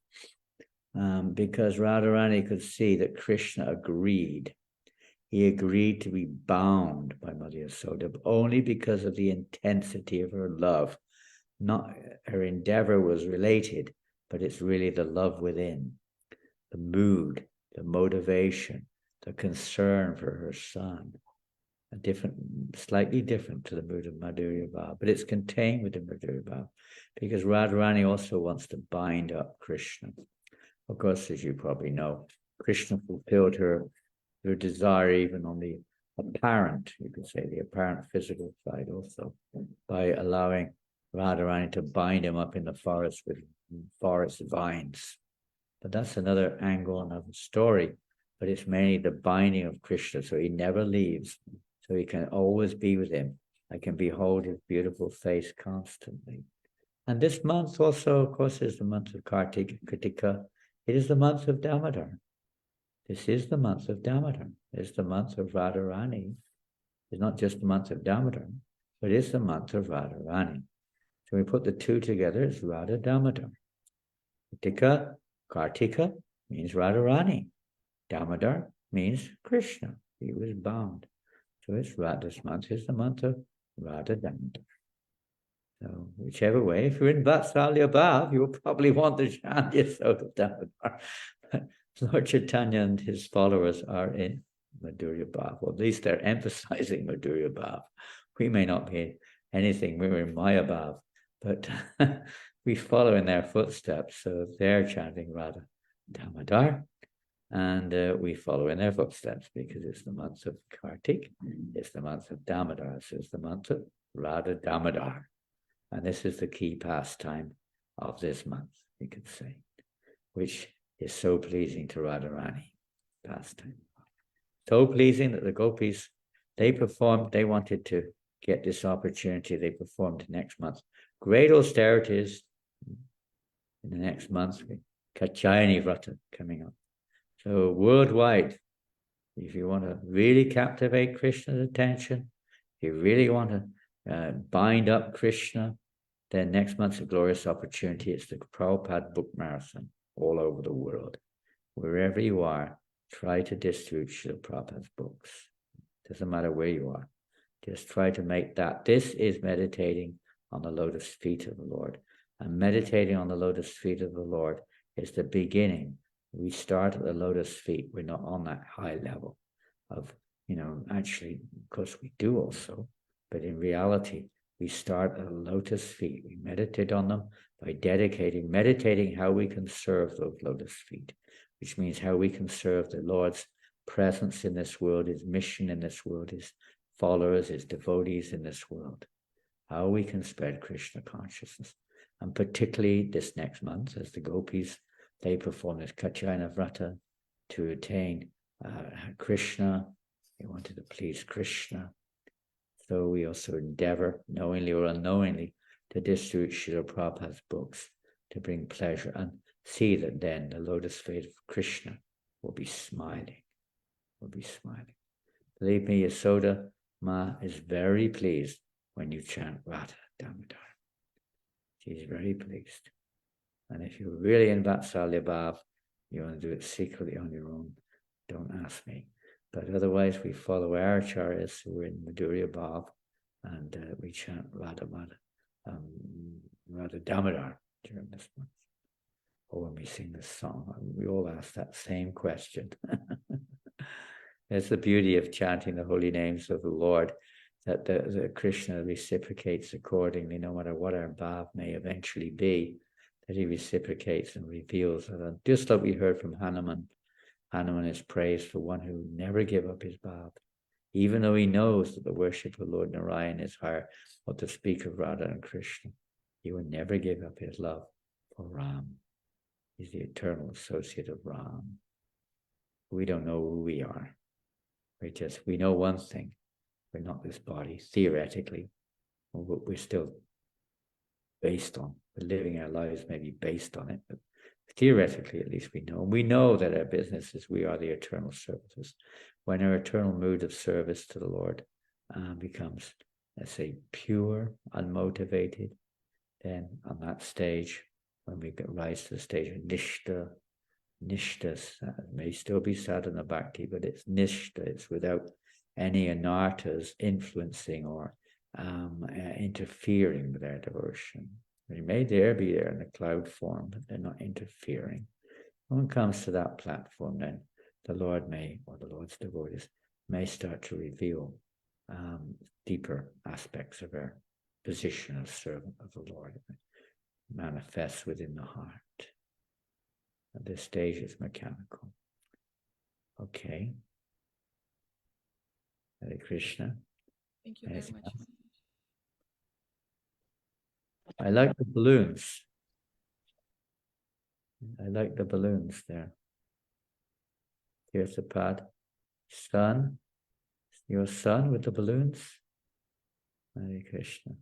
Because Radharani could see that Krishna agreed. He agreed to be bound by Mother Yasoda, but only because of the intensity of her love. Not her endeavor was related, but it's really the love within, the mood, the motivation, the concern for her son. Slightly different to the mood of Madhurya Bhav, but it's contained within Madhurya Bhav, because Radharani also wants to bind up Krishna. Of course, as you probably know, Krishna fulfilled her desire even on the apparent, you could say, the apparent physical side also, by allowing Radharani to bind him up in the forest with forest vines. But that's another angle, another story. But it's mainly the binding of Krishna, so he never leaves. So he can always be with him. I can behold his beautiful face constantly. And this month also, of course, is the month of Kartika. It is the month of Damodar. This is the month of Damodar. It's the month of Radharani. It's not just the month of Damodar, but it's the month of Radharani. So we put the two together, it's Radha Damodar. Kartika means Radharani. Damodar means Krishna. He was bound. So this month is the month of Radha Damodar. So whichever way, if you're in Vatsalya Bhav, you'll probably want to chant Yasoda Damodar. Lord Chaitanya and his followers are in Madhurya Bhav. Well, at least they're emphasizing Madhurya Bhav. We may not be anything, we're in Maya Bhav, but we follow in their footsteps. So they're chanting Radha Damodar. And we follow in their footsteps because it's the month of Kartik, it's the month of Damodar, so it's the month of Radha Damodar. And this is the key pastime of this month, you could say, which is so pleasing to Radharani, pastime. So pleasing that the gopis, they wanted to get this opportunity, they performed next month. Great austerities in the next month, Katyayani Vrata coming up. So worldwide, if you want to really captivate Krishna's attention, if you really want to bind up Krishna, then next month's a glorious opportunity. It's the Prabhupada Book Marathon all over the world. Wherever you are, try to distribute Srila Prabhupada's books. Doesn't matter where you are. Just try to make that. This is meditating on the lotus feet of the Lord. And meditating on the lotus feet of the Lord is the beginning. We start at the lotus feet. We're not on that high level of, actually, of course we do also, but in reality, we start at the lotus feet. We meditate on them by meditating how we can serve those lotus feet. which means how we can serve the Lord's presence in this world, his mission in this world, his followers, his devotees in this world, how we can spread Krishna consciousness. And particularly this next month, as the gopis, they perform this Katyayana Vrata to attain Krishna. They wanted to please Krishna. So we also endeavor, knowingly or unknowingly, to distribute Srila Prabhupada's books to bring pleasure, and see that then the lotus feet of Krishna will be smiling, Believe me, Yasoda Ma is very pleased when you chant Radha Damodar. She's very pleased. And if you're really in Vatsalya Bhav, you want to do it secretly on your own, don't ask me. But otherwise, we follow our acharyas who are in Madhurya Bhav, and we chant Radha Damodar during this month. Or when we sing this song, we all ask that same question. It's the beauty of chanting the holy names of the Lord, that the Krishna reciprocates accordingly, no matter what our bhav may eventually be, that he reciprocates and reveals. And just like we heard from Hanuman, Hanuman is praised for one who never gave up his bhav, even though he knows that the worship of Lord Narayan is higher, what to speak of Radha and Krishna. He will never give up his love for Ram. He's the eternal associate of Ram. We don't know who we are. We know one thing. We're not this body, theoretically. We're still based on, we're living our lives maybe based on it, but theoretically at least we know. We know that our business is we are the eternal servitors. When our eternal mood of service to the Lord becomes, let's say, pure, unmotivated, then on that stage, when we rise to the stage of Nishta, may still be sadhana bhakti, but it's Nishta, it's without any anarthas influencing or interfering with our devotion. They may be there in a cloud form, but they're not interfering. When it comes to that platform, then the Lord may, or the Lord's devotees, may start to reveal deeper aspects of our position as servant of the Lord. It manifests within the heart. At this stage, it's mechanical. Okay. Hare Krishna. Thank you very much. I like the balloons. I like the balloons there. Here's the pad. Sun. Your son with the balloons. Hare Krishna.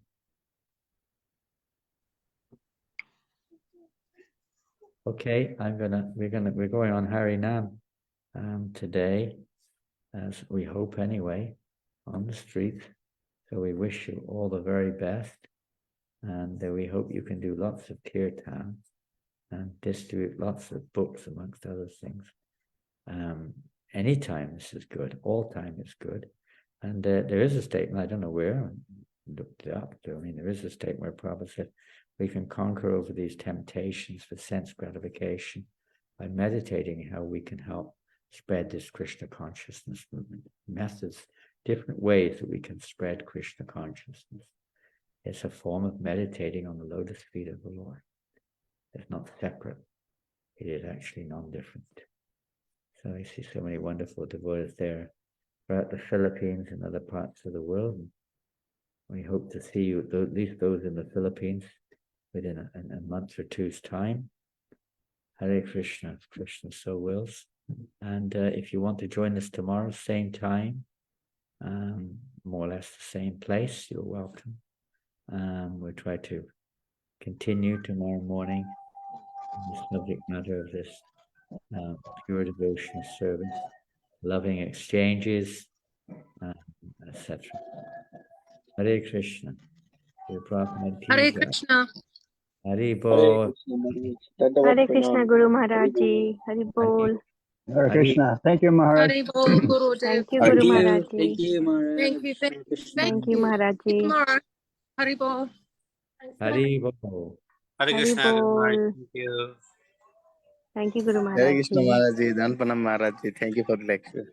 Okay, we're going on Hari Nam today, as we hope anyway, on the street. So we wish you all the very best, and we hope you can do lots of kirtan and distribute lots of books, amongst other things. Anytime this is good, all time is good. And there is a statement, I don't know where, I looked it up. There is a statement where Prabhupada said, we can conquer over these temptations for sense gratification by meditating how we can help spread this Krishna consciousness movement. Methods, different ways that we can spread Krishna consciousness. It's a form of meditating on the lotus feet of the Lord. It's not separate. It is actually non-different. So I see so many wonderful devotees there throughout the Philippines and other parts of the world. We hope to see you, at least those in the Philippines, within a month or two's time. Hare Krishna, if Krishna so wills. And if you want to join us tomorrow, same time, more or less the same place, you're welcome. We'll try to continue tomorrow morning on the subject matter of this pure devotional service, loving exchanges, etc. Hare Krishna. Hare Krishna. Hari Bol. Hare Krishna Guru Maharaj Ji. Hari Bol. Hare Krishna. Thank you, Maharaj. Hare Bol, Gurudev. Thank you Guru Maharaj Thank Ji. you, Maharaj. Thank you. Thank you Maharaj See you Ji. tomorrow. Hare Bol. Hari Bol. Hare Hari Krishna, Guru Maharaj. Bol. Thank you. Thank you Guru Hare Maharaj Krishna Ji. Maharaj Ji, Dhanpanam Maharaj Ji. Thank you for the lecture.